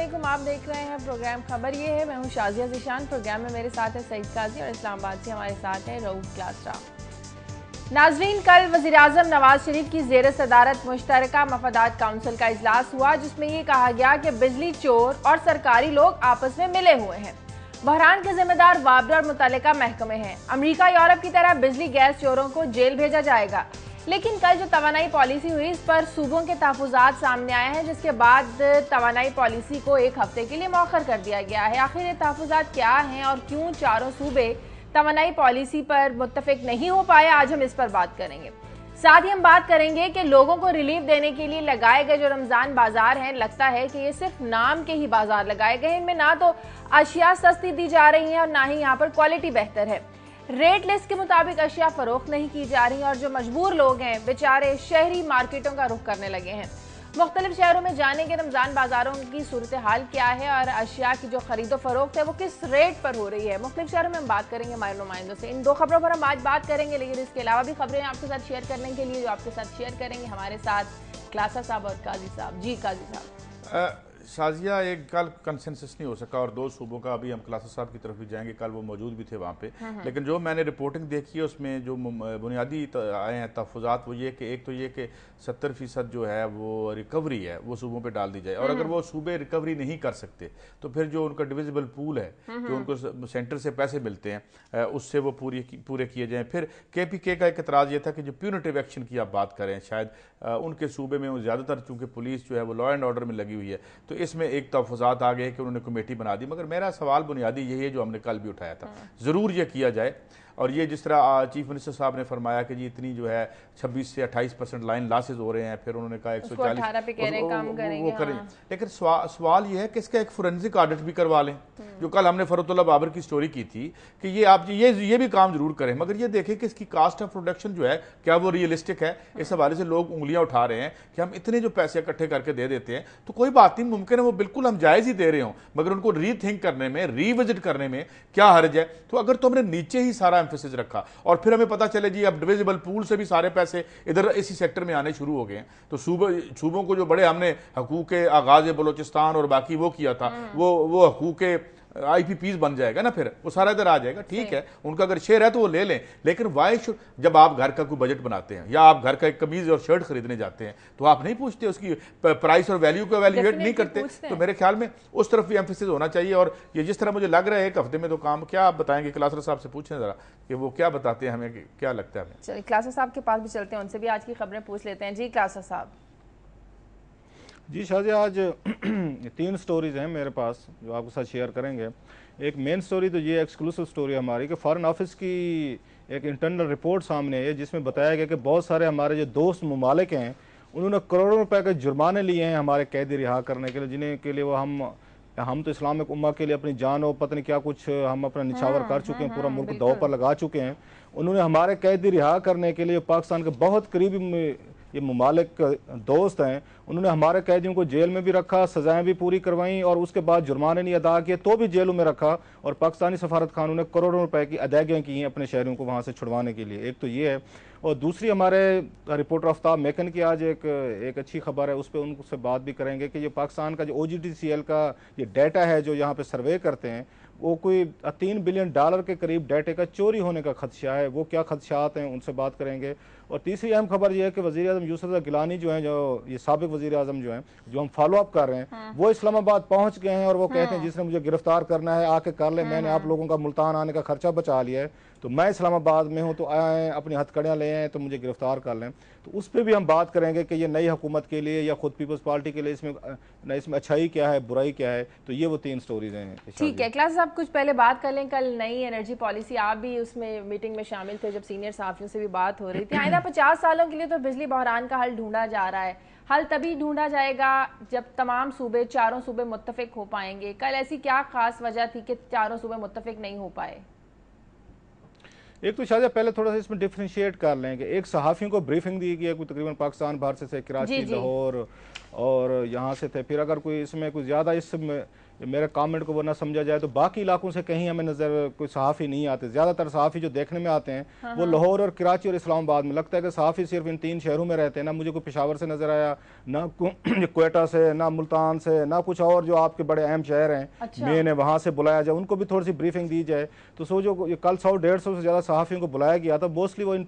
अस्सलामुअलैकुम, आप देख रहे हैं प्रोग्राम खबर ये है। मैं हूं शाजिया ज़िशान। प्रोग्राम में मेरे साथ है सईद काजी और इस्लामाबाद से हमारे साथ है रऊफ क्लासरा। नाजरीन, कल वज़ीर-ए-आज़म नवाज शरीफ की ज़ेर सदारत मुश्तरका मफादात काउंसिल का इजलास हुआ, जिसमें ये कहा गया कि बिजली चोर और सरकारी लोग आपस में मिले हुए हैं। बहरान के जिम्मेदार वाबरा और मुतल्लिका महकमे हैं। अमरीका यूरोप की तरह बिजली गैस चोरों को जेल भेजा जाएगा। लेकिन कल जो तवानाई पॉलिसी हुई, इस पर सूबों के तहफ़्फ़ुज़ात सामने आए हैं, जिसके बाद तवानाई पॉलिसी को एक हफ्ते के लिए मौखर कर दिया गया है। आखिर ये तहफ़्फ़ुज़ात क्या हैं और क्यों चारों सूबे तवानाई पॉलिसी पर मुत्तफ़िक नहीं हो पाए, आज हम इस पर बात करेंगे। साथ ही हम बात करेंगे कि लोगों को रिलीफ देने के लिए लगाए गए जो रमज़ान बाजार हैं, लगता है कि ये सिर्फ नाम के ही बाजार लगाए गए हैं। इनमें ना तो अशिया सस्ती दी जा रही हैं और ना ही यहाँ पर क्वालिटी बेहतर है। रेट लिस्ट के मुताबिक अशिया फरोख्त नहीं की जा रही और जो मजबूर लोग हैं बेचारे शहरी मार्केटों का रुख करने लगे हैं। मुख्तलिफ शहरों में जाने के रमज़ान बाजारों की सूरत हाल क्या है और अशिया की जो खरीदो फरोख्त है वो किस रेट पर हो रही है, मुख्तलिफ शहरों में हम बात करेंगे हमारे नुमाइंदों से। इन दो खबरों पर हम आज बात करेंगे, लेकिन इसके अलावा भी खबरें आपके साथ शेयर करने के लिए जो आपके साथ शेयर करेंगे हमारे साथ क्लासा साहब और काजी साहब। जी काजी साहब। शाजिया, एक कल कंसेंसस नहीं हो सका और दो सूबों का अभी हम क्लासा साहब की तरफ भी जाएंगे, कल वो मौजूद भी थे वहाँ पे। लेकिन जो मैंने रिपोर्टिंग देखी है उसमें जो बुनियादी आए हैं तहफ़्फ़ुज़ात वो ये कि एक तो ये कि 70% जो है वो रिकवरी है वो सूबों पे डाल दी जाए, और अगर वो सूबे रिकवरी नहीं कर सकते तो फिर जो उनका डिविजिबल पूल है, जो उनको सेंटर से पैसे मिलते हैं, उससे वो पूरे किए जाएँ। फिर KPK का एक एतराज़ ये था कि जो प्यूनिटिव एक्शन की आप बात करें, शायद उनके सूबे में ज़्यादातर चूँकि पुलिस जो है वो लॉ एंड ऑर्डर में लगी हुई है, तो इसमें एक तहफ़्फ़ुज़ात आ गए कि उन्होंने कमेटी बना दी। मगर मेरा सवाल बुनियादी यही है जो हमने कल भी उठाया था, ज़रूर ये किया जाए। और ये जिस तरह चीफ मिनिस्टर साहब ने फरमाया कि जी इतनी जो है 26 से 28% लाइन लॉसेज हो रहे हैं, फिर उन्होंने कहा 140 वो करें। लेकिन सवाल ये है कि इसका एक फोरेंसिक ऑडिट भी करवा लें, जो कल हमने फरुतुल्लाह बाबर की स्टोरी की थी कि ये आप ये भी काम जरूर करें, मगर ये देखें कि इसकी कास्ट ऑफ प्रोडक्शन जो है क्या वो रियलिस्टिक है। इस हवाले से लोग उंगलियां उठा रहे हैं कि हम इतने जो पैसे इकट्ठे करके दे देते हैं, तो कोई बात नहीं, मुमकिन है वो बिल्कुल हम जायज़ ही दे रहे हों, मगर उनको रीथिंक करने में, रीविजिट करने में क्या हर्ज है। तो अगर तुमने नीचे ही सारा एम्फेसिस रखा और फिर हमें पता चले जी अब डिविजिबल पूल से भी सारे पैसे इधर इसी सेक्टर में आने शुरू हो गए हैं, तो सूबों को जो बड़े हमने हकूक आगाज बलोचिस्तान और बाकी वो किया था, वो हकूक IPPs बन जाएगा ना, फिर वो सारा इधर आ जाएगा। ठीक है, उनका अगर शेयर है तो वो ले लें, लेकिन वाई शुड, जब आप घर का कोई बजट बनाते हैं या आप घर का एक कमीज और शर्ट खरीदने जाते हैं तो आप नहीं पूछते उसकी प्राइस और वैल्यू को एवेल्युएट नहीं करते। तो मेरे ख्याल में उस तरफ भी एम्फेसिस होना चाहिए। और ये जिस तरह मुझे लग रहा है एक हफ्ते में तो काम, क्या आप बताएंगे? क्लासर साहब से पूछें जरा कि वो क्या बताते हैं, हमें क्या लगता है। चलिए क्लासर साहब के पास भी चलते हैं, उनसे भी आज की खबरें पूछ लेते हैं। जी क्लासर साहब। जी शाजिया, आज 3 स्टोरीज हैं मेरे पास जो आपके साथ शेयर करेंगे। एक मेन स्टोरी तो ये एक्सक्लूसिव स्टोरी हमारी कि फॉरेन ऑफिस की एक इंटरनल रिपोर्ट सामने है, जिसमें बताया गया कि बहुत सारे हमारे जो दोस्त ममालिक हैं उन्होंने करोड़ों रुपए के जुर्माने लिए हैं हमारे कैदी रिहा करने के लिए, जिन्हें के लिए वो हम तो इस्लामिक उम्मा के लिए अपनी जान और पता नहीं क्या कुछ हम अपना निछावर कर चुके हैं, पूरा मुल्क दांव पर लगा चुके हैं। उन्होंने हमारे कैदी रिहा करने के लिए पाकिस्तान के बहुत करीबी ये ममालिक दोस्त हैं, उन्होंने हमारे कैदियों को जेल में भी रखा, सजाएं भी पूरी करवाई और उसके बाद जुर्माने नहीं अदा किए तो भी जेलों में रखा, और पाकिस्तानी सफारत खानों ने करोड़ों रुपए की अदायगियाँ की हैं अपने शहरियों को वहाँ से छुड़वाने के लिए। एक तो ये है, और दूसरी हमारे रिपोर्टर आफ्ताब मेकन की आज एक अच्छी खबर है, उस पर उनसे बात भी करेंगे कि ये पाकिस्तान का जो OGTCL का ये डाटा है जो यहाँ पे सर्वे करते हैं, वो कोई $3 बिलियन के करीब डाटे का चोरी होने का खदशा है। वो क्या खदशात हैं उनसे बात करेंगे। और तीसरी अहम खबर यह है कि वज़ीर-ए-आज़म यूसुफ गिलानी जो हैं, जो ये साबिक वज़ीर-ए-आज़म जो हैं, जो हम फॉलो अप कर रहे हैं, वो इस्लामाबाद पहुंच गए हैं और वो कहते हैं जिसने मुझे गिरफ्तार करना है आके कर ले, मैंने आप लोगों का मुल्तान आने का खर्चा बचा लिया है, तो मैं इस्लामाबाद में हूँ, तो आए अपनी हथकड़ियाँ ले आए तो मुझे गिरफ्तार कर लें। तो उस पर भी हम बात करेंगे कि ये नई हुकूमत के लिए या खुद पीपल्स पार्टी के लिए इसमें अच्छाई क्या है, बुराई क्या है। तो ये वो 3 स्टोरीज हैं। ठीक है क्लास साहब, कुछ पहले बात कर लें, कल नई एनर्जी पॉलिसी, आप भी उसमें मीटिंग में शामिल थे जब सीनियर साहबियों से भी बात हो रही थी। आइंदा 50 सालों के लिए तो बिजली बहरान का हल ढूंढा जा रहा है, हल तभी ढूंढा जाएगा जब तमाम सूबे, चारों सूबे मुत्तफिक हो पाएंगे। कल ऐसी क्या खास वजह थी कि चारों सूबे मुत्तफिक नहीं हो पाए? एक तो शायद पहले थोड़ा सा इसमें डिफ्रेंशिएट कर लें कि एक सहाफ़ियों को ब्रीफिंग दी गई है, कोई तकरीबन पाकिस्तान बाहर से थे, कराची, लाहौर और यहाँ से थे। फिर अगर कोई इसमें कुछ ज़्यादा मेरे कमेंट को वो ना समझा जाए तो बाकी इलाकों से कहीं हमें नज़र कोई सहाफ़ी नहीं आते। ज़्यादातर सहाफ़ी जो देखने में आते हैं वो लाहौर और कराची और इस्लामाबाद में। लगता है कि सहाफ़ी सिर्फ इन 3 शहरों में रहते हैं। ना मुझे कोई पेशावर से नज़र आया, ना क्वेटा से, ना मुल्तान से, ना कुछ और जो आपके बड़े अहम शहर हैं मेन है वहाँ से बुलाया जाए, उनको भी थोड़ी सी ब्रीफिंग दी जाए। तो सो जो कल 100-150 से ज़्यादा सहाफ़ियों को बुलाया गया था, मोस्टली वो इन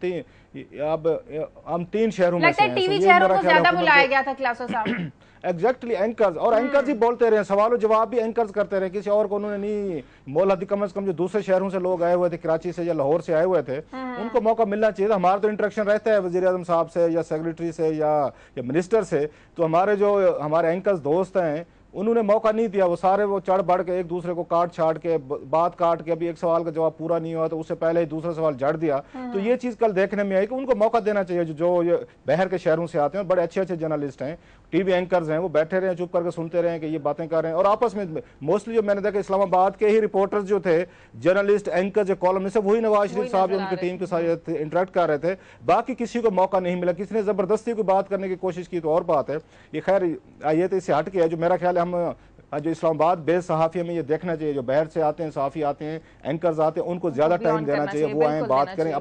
हम 3 शहरों में से हैं। टीवी चेहरों को ज्यादा बुलाया गया था क्लासेस साहब। एग्जैक्टली एंकर्स, और एंकर्स ही बोलते रहे, सवाल और जवाब भी एंकर्स करते रहे, किसी और को उन्होंने नहीं मोल हदी। कम से कम जो दूसरे शहरों से लोग आए हुए थे, कराची से या लाहौर से आए हुए थे, उनको मौका मिलना चाहिए था। हमारा तो इंटरेक्शन रहता है वज़ीर आज़म साहब से या सेक्रेटरी से या मिनिस्टर से, तो हमारे एंकर्स दोस्त हैं उन्होंने मौका नहीं दिया। वो सारे वो चढ़ बढ़ के एक दूसरे को काट छाट के बात काट के, अभी एक सवाल का जवाब पूरा नहीं हुआ तो उससे पहले ही दूसरा सवाल जड़ दिया। तो ये चीज़ कल देखने में आई कि उनको मौका देना चाहिए जो ये बाहर के शहरों से आते हैं, बड़े अच्छे अच्छे जर्नलिस्ट हैं, टीवी एंकर्स हैं, वो बैठे रहे चुप करके सुनते रहे कि ये बातें कर रहे हैं। और आपस में मोस्टली जो मैंने देखा इस्लामाबाद के ही रिपोर्टर्स जो थे, जर्नलिस्ट एंकर जो कॉलम से, वही नवाज शरीफ साहब जो उनकी टीम के साथ इंटरेक्ट कर रहे थे। बाकी किसी को मौका नहीं मिला। किसी ने जबरदस्ती को बात करने की कोशिश की तो और बात है। ये खैर ये तो इससे हट के है। जो मेरा ख्याल है हम जो इस्लामाबाद बेस सहाफ़ी में ये देखना चाहिए, जो बाहर से आते हैं सहाफ़ी आते हैं, एंकर्स आते हैं, उनको ज़्यादा टाइम देना चाहिए। वो आए बात करें,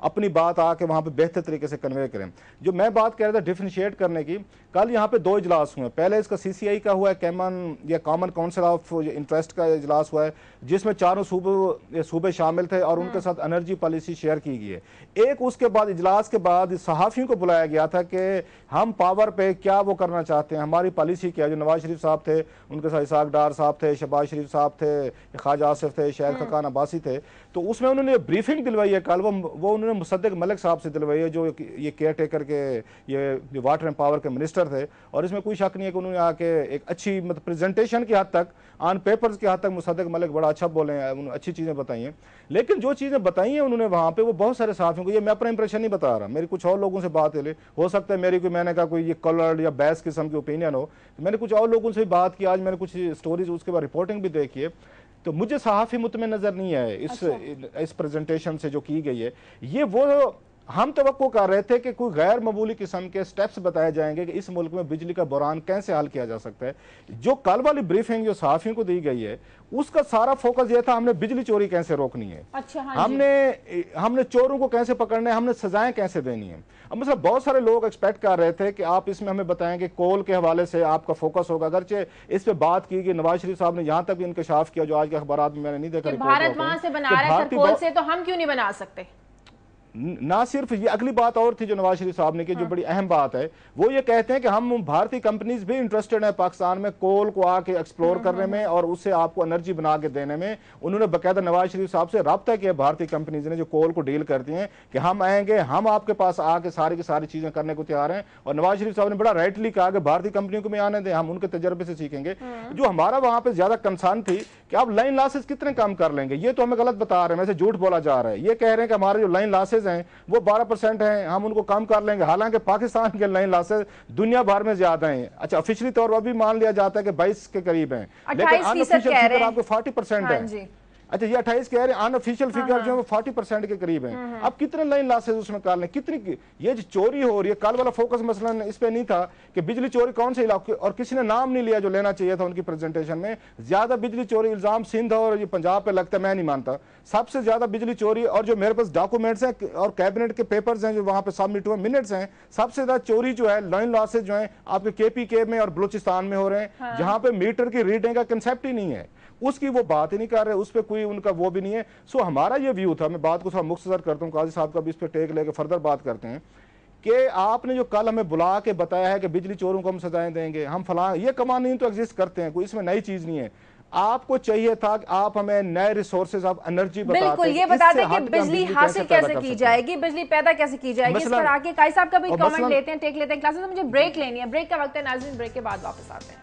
अपनी बात आके वहाँ पे बेहतर तरीके से कन्वे करें। जो मैं बात कह रहा था डिफरेंशिएट करने की, कल यहाँ पे 2 इजलास हुए। पहले इसका CCI का हुआ है, कॉमन काउंसिल ऑफ इंटरेस्ट का इजलास हुआ है, जिसमें 4 सूबे शामिल थे और उनके साथ एनर्जी पॉलिसी शेयर की गई है। एक उसके बाद इजलास के बाद सहाफ़ियों को बुलाया गया था कि हम पावर पे क्या वो करना चाहते हैं, हमारी पॉलिसी क्या है। जो नवाज शरीफ साहब थे, उनके साथ इसाक डार साहब थे, शहबाज शरीफ साहब थे, ख्वाजा आसिफ थे, शेख खकान अब्बासी थे। तो उसमें उन्होंने ब्रीफिंग दिलवाई है कल, वो उन्होंने मुसद्दिक मलिक साहब से दिलवाई है, जो ये केयर टेकर के ये वाटर एंड पावर के मिनिस्टर थे। और इसमें कोई शक नहीं है कि उन्होंने आके एक अच्छी मतलब प्रेजेंटेशन की हद तक, ऑन पेपर्स की हद तक मुसद्दिक मलिक बड़ा अच्छा बोले हैं, उन्होंने अच्छी चीज़ें बताई हैं। लेकिन जो चीज़ें बताई हैं उन्होंने वहाँ पे, वो बहुत सारे साथियों को, ये मैं अपना इंप्रेशन नहीं बता रहा, मेरी कुछ और लोगों से बात है, हो सकता है मेरी कोई, मैंने कहा कोई ये कलर्ड या बैस किस्म की ओपिनियन हो, तो मैंने कुछ और लोगों से भी बात की। आज मैंने कुछ स्टोरीज उसके बाद रिपोर्टिंग भी देखी है, तो मुझे सहाफ़ी मुतमिन नज़र नहीं है इस प्रेजेंटेशन से जो की गई है। ये वो हम तवक्को कर रहे थे कि कोई गैर मामूली किस्म के स्टेप्स बताए जाएंगे कि इस मुल्क में बिजली का बहरान कैसे हल किया जा सकता है। जो कल वाली ब्रीफिंग जो सहाफ़ियों को दी गई है, उसका सारा फोकस ये था हमने बिजली चोरी कैसे रोकनी है। अच्छा, हाँ, हमने चोरों को कैसे पकड़ना है, हमने सजाएं कैसे देनी है। अब मतलब बहुत सारे लोग एक्सपेक्ट कर रहे थे कि आप इसमें हमें बताएंगे, कोल के हवाले से आपका फोकस होगा। अगरचे इस पे बात की कि नवाज शरीफ साहब ने यहाँ तक भी इंकशाफ किया, जो आज के अखबारात में मैंने नहीं देखा, भारत वहां से बना रहा है कोल से, तो हम क्यों नहीं बना सकते। ना सिर्फ ये, अगली बात और थी जो नवाज शरीफ साहब ने की, जो बड़ी अहम बात है, वो ये कहते हैं कि हम भारतीय कंपनीज भी इंटरेस्टेड हैं पाकिस्तान में कोल को आके एक्सप्लोर करने में और उससे आपको एनर्जी बना के देने में। उन्होंने बाकायदा नवाज शरीफ साहब से रब्ता किया भारतीय कंपनीज ने जो कोल को डील करती हैं कि हम आएंगे, हम आपके पास आके सारी की सारी चीजें करने को तैयार हैं। और नवाज शरीफ साहब ने बड़ा राइटली कहा कि भारतीय कंपनियों को भी आने दें, हम उनके तजर्बे से सीखेंगे। जो हमारा वहां पर ज्यादा कंसर्न थी कि आप लाइन लॉसेज कितने कम कर लेंगे, ये तो हमें गलत बता रहे हैं, वैसे झूठ बोला जा रहा है। ये कह रहे हैं कि हमारे जो लाइन लॉसेज हैं वो 12% हैं, हम उनको कम कर लेंगे, हालांकि पाकिस्तान के लाइन लॉसेज दुनिया भर में ज्यादा हैं। अच्छा, ऑफिशियली तौर पर भी मान लिया जाता है कि 22 के करीब हैं, लेकिन अनऑफिशियल फिगर आपको 40% है। अच्छा, ये 28 कह रहे हैं, अनऑफिशियल फिगर जो है 40% के करीब है। अब कितने लाइन लॉसेज उसमें कर लें, कितनी ये जो चोरी हो रही है। कल वाला फोकस मसलन इस पे नहीं था कि बिजली चोरी कौन से इलाके, और किसी ने नाम नहीं लिया जो लेना चाहिए था उनकी प्रेजेंटेशन में। ज्यादा बिजली चोरी इल्जाम सिंध और ये पंजाब पे लगता है, मैं नहीं मानता। सबसे ज्यादा बिजली चोरी, और जो मेरे पास डॉक्यूमेंट्स हैं और कैबिनेट के पेपर्स हैं जो वहां पे सबमिट हुए, मिनट्स हैं, सबसे ज्यादा चोरी जो है, लाइन लॉसेज जो है आपके KPK में और बलूचिस्तान में हो रहे हैं, जहां पे मीटर की रीडिंग का कंसेप्ट ही नहीं है, उसकी वो बात ही नहीं कर रहे, उस पर कोई उनका वो भी नहीं है। सो हमारा ये व्यू था, मैं बात को थोड़ा मुख्तसर करता हूँ, काजी साहब का भी इस पर टेक लेके फर्दर बात करते हैं, कि आपने जो कल हमें बुला के बताया है कि बिजली चोरों को हम सजाएं देंगे, हम फलां, ये कवानीन तो एग्जिस्ट करते हैं, कोई इसमें नई चीज नहीं है। आपको चाहिए था कि आप हमें नए रिसोर्सेज ऑफ एनर्जी बताते, बिल्कुल ये बताते कि बिजली हासिल कैसे की जाएगी, बिजली पैदा कैसे की जाएगी। इस पर आके काई साहब का भी कमेंट लेते हैं, टेक लेते हैं। क्लासेस में मुझे ब्रेक लेनी है, ब्रेक का वक्त है नाज़रीन, ब्रेक के बाद वापस आते हैं।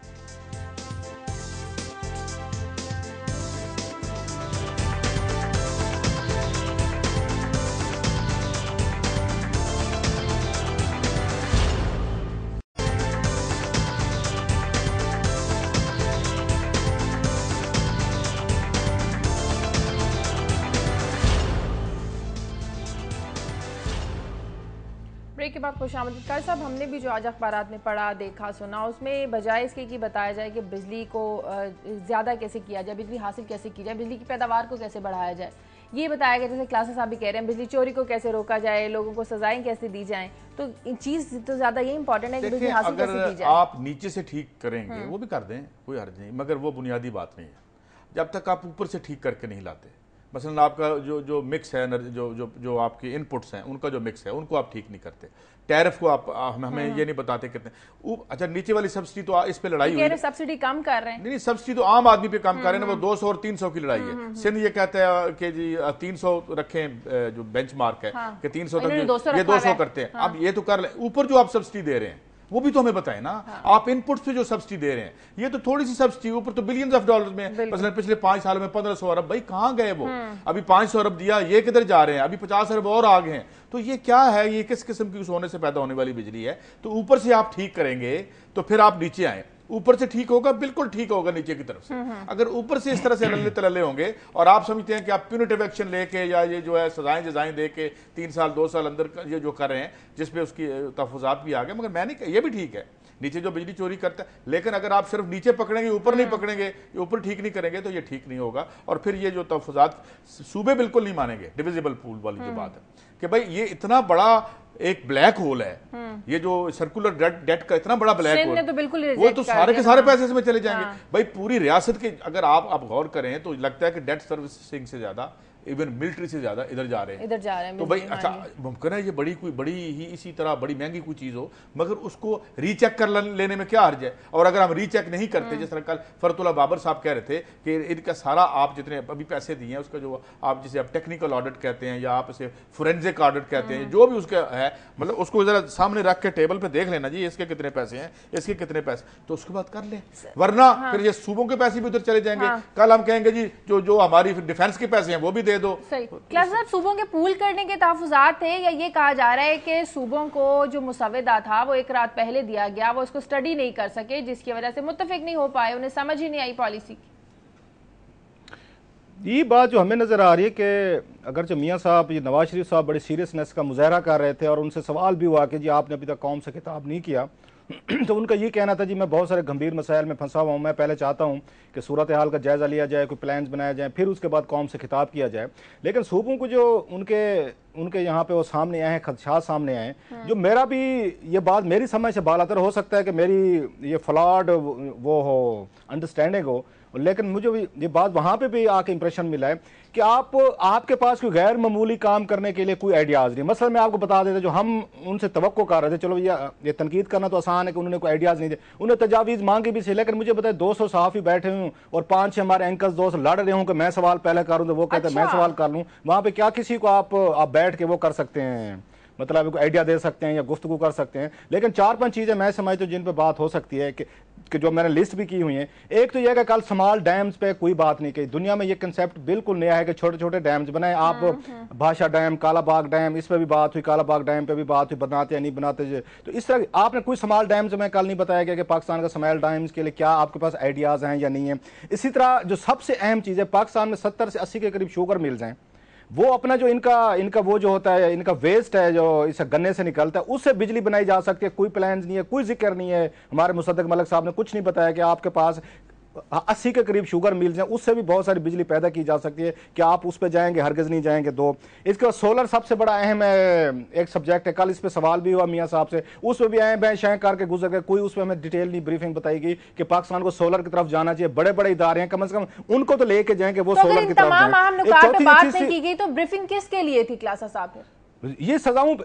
ब्रेक के کے بعد خوش آمدید قاری صاحب. ہم نے بھی جو آج اخبارات میں پڑھا دیکھا سنا اس میں بجائے اس کے کہ بتایا جائے کہ بجلی کو زیادہ کیسے کیا جائے, بجلی حاصل کیسے کی جائے, بجلی کی پیداوار کو کیسے بڑھایا جائے, یہ بتایا گیا جیسے کلاسز صاحب بھی کہہ رہے ہیں بجلی چوری کو کیسے روکا جائے, لوگوں کو سزائیں کیسے دی جائیں. تو چیز تو زیادہ یہ امپورٹنٹ ہے کہ بجلی حاصل کیسے کی جائے. آپ نیچے سے ٹھیک کریں گے وہ بھی کر دیں, کوئی حرج نہیں, مگر وہ بنیادی بات نہیں ہے جب تک آپ اوپر سے ٹھیک کر کے نہیں لاتے. مثلا آپ کا جو مکس ہے, جو آپ کے ان پٹس ہیں ان کا جو مکس ہے ان کو آپ ٹھیک نہیں کرتے. ٹیرف کو آپ ہمیں یہ نہیں بتاتے کتنے. اچھا نیچے والی سبسڈی تو اس پہ لڑائی ہوئی ہے, سبسڈی کم کر رہے ہیں. نہیں سبسڈی تو عام آدمی پہ کم کر رہے ہیں, وہ 200 اور 300 کی لڑائی ہے. سندھ یہ کہتا ہے کہ جی 300 رکھیں جو بینچ مارک ہے کہ 300 تک یہ 200 کرتے ہیں. اب یہ تو کر لیں, اوپر جو آپ سبسڈی دے رہے ہیں وہ بھی تو ہمیں بتائیں نا. آپ ان پٹس پہ جو سبسڈی دے رہے ہیں یہ تو تھوڑی سی سبسڈی, اوپر تو بلینز آف ڈالرز میں. مثلا پچھلے 5 سال میں 1500 ارب, بھائی کہاں گئے وہ؟ ابھی 500 ارب دیا, یہ کدھر جا رہے ہیں؟ ابھی 50 ارب اور آگے ہیں. تو یہ کیا ہے, یہ کس قسم کی سونے سے پیدا ہونے والی بجلی ہے؟ تو اوپر سے آپ ٹھیک کریں گے تو پھر آپ نیچے آئیں. اوپر سے ٹھیک ہوگا, بالکل ٹھیک ہوگا نیچے کی طرف سے. اگر اوپر سے اس طرح سے للے تللے ہوں گے اور آپ سمجھتے ہیں کہ آپ پیونیٹیو ایکشن لے کے یا یہ جو ہے سزائیں جزائیں دے کے 3 سال 2 سال اندر یہ جو کر رہے ہیں جس پہ اس کی تحفظات بھی آ گئے, مگر میں نہیں, یہ بھی ٹھیک ہے نیچے جو بجلی چوری کرتا ہے, لیکن اگر آپ صرف نیچے پکڑیں گے اوپر نہیں پکڑیں گے, اوپر ٹھیک نہیں کریں گے تو یہ ٹھیک نہیں ہوگا. اور پھر یہ جو تحفظات صوبے بالکل نہیں مانیں گے. ڈویزیبل پول والی جو بات ہے کہ بھائی یہ اتنا بڑا ایک بلیک ہول ہے, یہ جو سرکولر ڈیٹ کا اتنا بڑا بلیک ہول, وہ تو سارے کے سارے پیسے اس میں چلے جائیں گے. بھائی پوری ریاست کے اگر آپ غور کریں تو لگتا ہے کہ ڈیٹ سروسنگ سے زیادہ ایون ملٹری سے زیادہ ادھر جا رہے ہیں. تو بھائی اچھا ممکن ہے یہ بڑی ہی اسی طرح بڑی مہنگی کوئی چیز ہو, مگر اس کو ری چیک کر لینے میں کیا حرج ہے؟ اور اگر ہم ری چیک نہیں کرتے, جس طرح کل فرت اللہ بابر صاحب کہہ رہے تھے کہ ان کا سارا آپ جتنے ابھی پیسے دیے ہیں اس کا جو آپ جسے آپ ٹیکنیکل آڈٹ کہتے ہیں یا آپ اسے فورینزک آڈٹ کہتے ہیں, جو بھی اس کا ہے, مطلب اس کو ذرا سامنے رکھ کے ٹیبل پہ دیکھ لینا جی اس کے کتنے پیسے ہیں, اس کے کتنے پیسے, تو اس کے بعد کر لیں. ورنہ پھر یہ صوبوں کے پیسے بھی ادھر چلے جائیں گے. کل ہم کہیں گے جی جو ہماری ڈیفینس کے پیسے ہیں وہ بھی دے دو. صاحب صوبوں کے پول کرنے کے تحفظات تھے, یا یہ کہا جا رہا ہے کہ صوبوں کو جو مسودہ تھا وہ 1 رات پہلے دیا گیا, وہ اس کو سٹڈی نہیں کر سکے جس کی وجہ سے متفق نہیں ہو پائے, انہیں سمجھ ہی نہیں آئی پالیسی کی. یہ بات جو ہمیں نظر آ رہی ہے کہ اگرچہ میاں صاحب یہ نواز شریف صاحب بڑی سیریسنس کا مظاہرہ کر رہے تھے اور ان سے سوال بھی ہوا کہ جی آپ نے ابھی تک قوم سے خطاب نہیں کیا, تو ان کا یہ کہنا تھا جی میں بہت سارے گمبھیر مسائل میں پھنسا ہوا ہوں, میں پہلے چاہتا ہوں کہ صورتحال کا جائزہ لیا جائے, کوئی پلانز بنایا جائے, پھر اس کے بعد قوم سے خطاب کیا جائے. لیکن صوبوں کو جو ان کے یہاں پہ وہ سامنے آئے ہیں, خدشات سامنے آئے ہیں, جو میرا بھی یہ بات میری سمجھ سے بالاتر ہو سکتا ہے کہ میری یہ فلاڈ وہ ہو انڈرسٹینڈنگ ہو, لیکن مجھے یہ بات وہاں پہ بھی آ کے امپریشن ملا ہے کہ آپ کے پاس کوئی غیر معمولی کام کرنے کے لیے کوئی آئیڈیاز نہیں. مثلا میں آپ کو بتا دیتا, جو ہم ان سے توقع کر رہے تھے, چلو یہ تنقید کرنا تو آسان ہے کہ انہوں نے کوئی آئیڈیاز نہیں دے, انہیں تجاویز مانگی بھی سی, لیکن مجھے بتائے 200 صحافی بیٹھے ہوں اور 5-6 ہمارے اینکرز دوست لڑ رہے ہوں کہ میں سوال پہلے کروں تو وہ کہتے ہیں میں سوال کر لوں. وہاں پہ کیا کسی کو آپ بیٹھ کے وہ کر سکتے ہیں, مطلب آئیڈیا دے سکتے ہیں یا گفتگو کر سکتے ہیں. لیکن 4-5 چیزیں میں سمجھتا ہوں جن پہ بات ہو سکتی ہے کہ جو میں نے لسٹ بھی کی ہوئی ہیں. ایک تو یہ کہ کل سمال ڈیمز پہ کوئی بات نہیں کی. دنیا میں یہ کنسیپٹ بالکل نیا ہے کہ چھوٹے چھوٹے ڈیمز بنائیں. آپ بھاشا ڈیم, کالا باغ ڈیم, اس پہ بھی بات ہوئی, کالا باغ ڈیم پہ بھی بات ہوئی, بناتے یا نہیں بناتے. تو اس طرح آپ نے کوئی سمال ڈیمز میں کل نہیں بتایا گیا کہ پاکستان کا سمال ڈیمز کے لیے کیا آپ کے پاس آئیڈیاز ہیں یا نہیں ہیں. اسی طرح جو سب سے اہم چیز ہے, پاکستان میں 70 سے 80 کے قریب شوگر ملز ہیں, وہ اپنا جو ان کا وہ جو ہوتا ہے, ان کا ویسٹ ہے جو اس گنے سے نکلتا ہے, اس سے بجلی بنائی جا سکتی ہے. کوئی پلانز نہیں ہے, کوئی ذکر نہیں ہے. ہمارے مصدق ملک صاحب نے کچھ نہیں بتایا کہ آپ کے پاس 80 کے قریب شوگر ملز ہیں, اس سے بھی بہت ساری بجلی پیدا کی جا سکتی ہے. کہ آپ اس پہ جائیں گے؟ ہرگز نہیں جائیں گے. 2 اس کے بعد سولر سب سے بڑا اہم ایک سبجیکٹ ہے. کل اس پہ سوال بھی ہوا میاں صاحب سے, اس پہ بھی بین شائیں کر کے گزر گئے. کوئی اس پہ ہمیں ڈیٹیل نہیں بریفنگ بتائی گئی کہ پاکستان کو سولر کی طرف جانا چاہیے. بڑے بڑے ادارے ہیں, کم از کم ان کو تو لے کے جائیں کہ وہ سولر کی طرف جائیں. تمام اہم نکات پہ بات نہیں کی گئی, تو بریفنگ کس کے لیے تھی کلاسا صاحب؟ یہ سزاؤں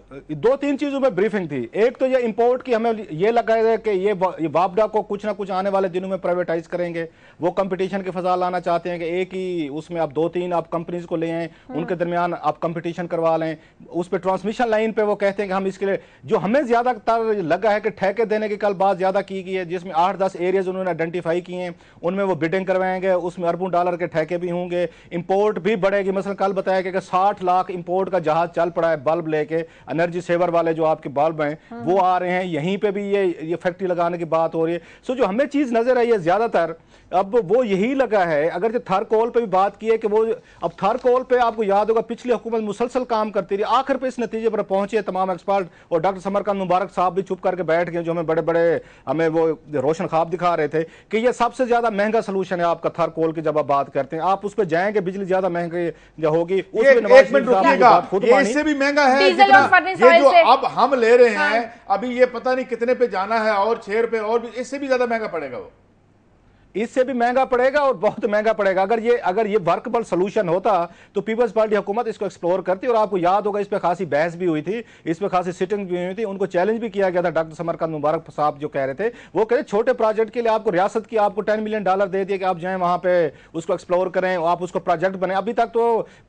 2-3 چیزوں میں بریفنگ تھی. ایک تو یہ امپورٹ کی, ہمیں یہ لگا ہے کہ یہ وابڈا کو کچھ نہ کچھ آنے والے دنوں میں پرائیویٹائز کریں گے. وہ کمپٹیشن کے فضا لانا چاہتے ہیں کہ ایک ہی اس میں آپ 2-3 آپ کمپنیز کو لے آئیں, ان کے درمیان آپ کمپٹیشن کروا لیں. اس پہ ٹرانسمیشن لائن پہ وہ کہتے ہیں کہ ہم اس کے لیے, جو ہمیں زیادہ تر لگا ہے کہ ٹھیکے دینے کی کل بات زیادہ کی گئی ہے, جس میں 8-10 ایریاز انہوں نے آئیڈینٹیفائی کیے ہیں, ان میں وہ بڈنگ کروائیں گے. اس میں اربوں ڈالر کے ٹھیکے بھی ہوں گے. امپورٹ بھی بڑھے گی. مثلا کل بتایا کہ 60 لاکھ امپورٹ کا جہاز چل پڑا ہے बल्ब लेके, एनर्जी सेवर वाले जो आपके बल्ब हैं वो आ रहे हैं, यहीं पे भी ये फैक्ट्री लगाने की बात हो रही है। सो जो हमें चीज नजर आई है ज्यादातर अब वो यही लगा है, अगर जो थर्कोल पे भी बात की है कि वो अब थर्कोल पे आपको याद होगा पिछली हुकूमत मुसलसल काम करती रही, आखिर पे इस नतीजे पर पहुंचे तमाम एक्सपर्ट, और डॉक्टर समरकंद मुबारक साहब भी चुप करके बैठ गए, जो हमें बड़े बड़े हमें वो रोशन ख्वाब दिखा रहे थे कि ये सबसे ज्यादा महंगा सोल्यूशन है आपका थर्कोल की। जब आप बात करते हैं आप उस पर जाएंगे, बिजली ज्यादा महंगी जो होगी उसमें एक मिनट रुकिएगा, ये इससे भी महंगा है ये जो अब हम ले रहे हैं, अभी ये पता नहीं कितने पे जाना है, और 6 रुपए और भी, इससे भी ज्यादा महंगा पड़ेगा, वो इससे भी महंगा पड़ेगा और बहुत महंगा पड़ेगा। अगर ये वर्कबल सोल्यूशन होता तो पीपल्स पार्टी हुकूमत इसको एक्सप्लोर करती, और आपको याद होगा इस पे खासी बहस भी हुई थी, इस पे खासी सिटिंग भी हुई थी, उनको चैलेंज भी किया गया था। डॉक्टर समरकंद मुबारक साहब जो कह रहे थे, वो कह रहे छोटे प्रोजेक्ट के लिए आपको रियासत की आपको $10 मिलियन दे दिए कि आप जाएं वहां पे उसको एक्सप्लोर करें, आप उसको प्रोजेक्ट बने। अभी तक तो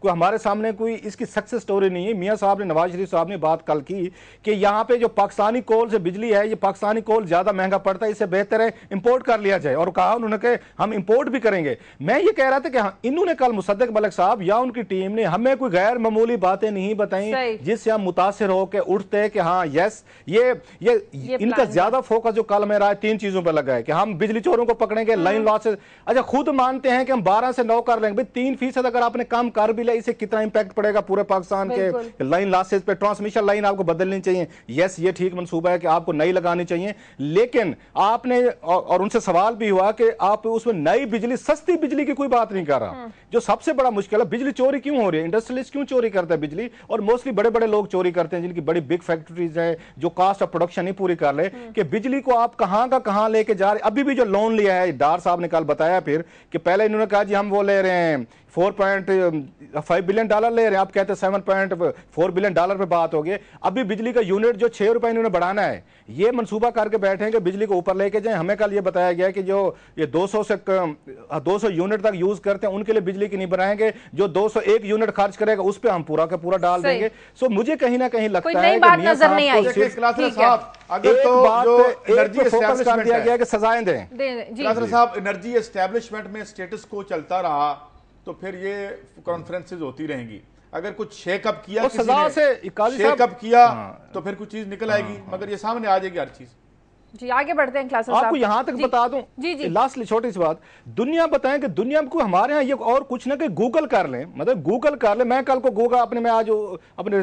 हमारे सामने कोई इसकी सक्सेस स्टोरी नहीं है। मियाँ साहब ने, नवाज शरीफ साहब ने बात कल की कि यहाँ पे जो पाकिस्तानी कोल से बिजली है, ये पाकिस्तानी कोल ज्यादा महंगा पड़ता है, इससे बेहतर है इंपोर्ट कर लिया जाए, और कहा उन्होंने कि हम इंपोर्ट भी करेंगे। मैं ये कह रहा था कि हाँ, इन्होंने कल मुसद्दक मलिक साहब या उनकी टीम ने हमें कोई गैर मामूली बातें नहीं बताई जिससे हम मुतासिर होकर उठते कि हाँ यस ये इनका ज्यादा फोकस जो कल मेरा है 3 चीजों पर लगा है कि हम बिजली चोरों को पकड़ेंगे, लाइन लॉसेस। अच्छा, खुद मानते हैं कि हम 12 से 9 कर लेंगे, 3% अगर आपने कम कर भी लिया, इससे कितना इंपैक्ट पड़ेगा पूरे पाकिस्तान के लाइन लॉसेस पे। ट्रांसमिशन लाइन आपको बदलनी चाहिए, यस ये ठीक मंसूबा है कि आपको नई लगानी चाहिए, लेकिन आपने और उनसे सवाल भी हुआ कि आप उसमें नई बिजली, सस्ती बिजली की कोई बात नहीं कर रहा। जो सबसे बड़ा मुश्किल है, बिजली चोरी क्यों हो रही है, इंडस्ट्रियलिस्ट क्यों चोरी करते हैं बिजली, और मोस्टली बड़े बड़े लोग चोरी करते हैं जिनकी बड़ी बिग फैक्ट्रीज है, जो कास्ट ऑफ प्रोडक्शन नहीं पूरी कर ले, कि बिजली को आप कहां का कहां लेके जा रहे। अभी भी जो लोन लिया है, डार साहब ने कल बताया फिर कि पहले इन्होंने कहा जी हम वो ले रहे हैं $4.5 बिलियन ले रहे हैं, आप कहते हैं $7.4 बिलियन पे बात हो गई। अभी बिजली का यूनिट जो 6 रुपए इन्होंने बढ़ाना है, ये मंसूबा करके बैठे हैं कि बिजली को ऊपर लेके जाएं। हमें कल ये बताया गया कि जो ये 200 यूनिट तक यूज करते हैं उनके लिए बिजली की नहीं बनाएंगे, जो 201 यूनिट खर्च करेगा उस पर हम पूरा का पूरा डाल देंगे। सो मुझे कहीं ना कहीं लगता है कि मियां साहब दिया गया कि सजाएं दें। साहब एनर्जी एस्टेब्लिशमेंट में स्टेटस को चलता रहा तो फिर ये कॉन्फ्रेंसेज होती रहेंगी। अगर कुछ शेकअप किया, तो सजा से शेकअप किया तो फिर कुछ चीज निकल आएगी, मगर ये सामने आ जाएगी हर चीज। जी आगे बढ़ते हैं क्लास। आपको यहां तक बता दूं, लास्ट छोटी सी बात, दुनिया बताएं कि दुनिया को हमारे यहाँ ये और कुछ ना कि गूगल कर लें, मतलब गूगल कर लें। मैं कल को गूगल मैं आज अपने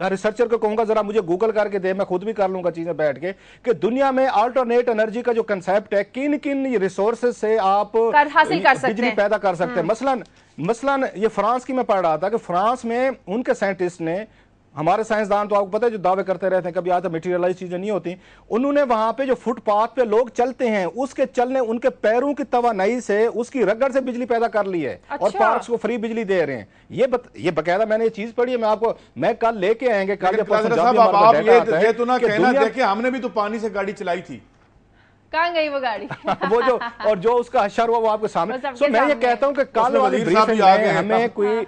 रिसर्चर को कहूंगा जरा मुझे गूगल करके दे, मैं खुद भी कर लूंगा चीजें बैठ के, कि दुनिया में अल्टरनेट एनर्जी का जो कंसेप्ट है, किन किन रिसोर्सेज से आप बिजली पैदा कर सकते हैं। मसलन ये फ्रांस की मैं पढ़ रहा था कि फ्रांस में उनके साइंटिस्ट ने, हमारे साइंसदान तो आपको पता है जो दावे करते रहते हैं कभी आज तक मटेरियलाइज चीजें नहीं होती, उन्होंने वहां पे जो फुटपाथ पे लोग चलते हैं उसके चलने उनके पैरों की तवानाई से उसकी रगड़ से बिजली पैदा कर ली है। अच्छा। और पार्क्स को फ्री बिजली दे रहे हैं। ये बकायदा मैंने ये चीज पढ़ी है, मैं कल लेके आएंगे कल ये तो ना कहना देखिए हमने भी तो पानी से गाड़ी चलाई थी, कहाँ गई वो गाड़ी वो जो और जो उसका हशर हुआ वो आपके सामने। सो मैं ये कहता हूं कि कल वाली ब्रीफिंग में हमें कोई,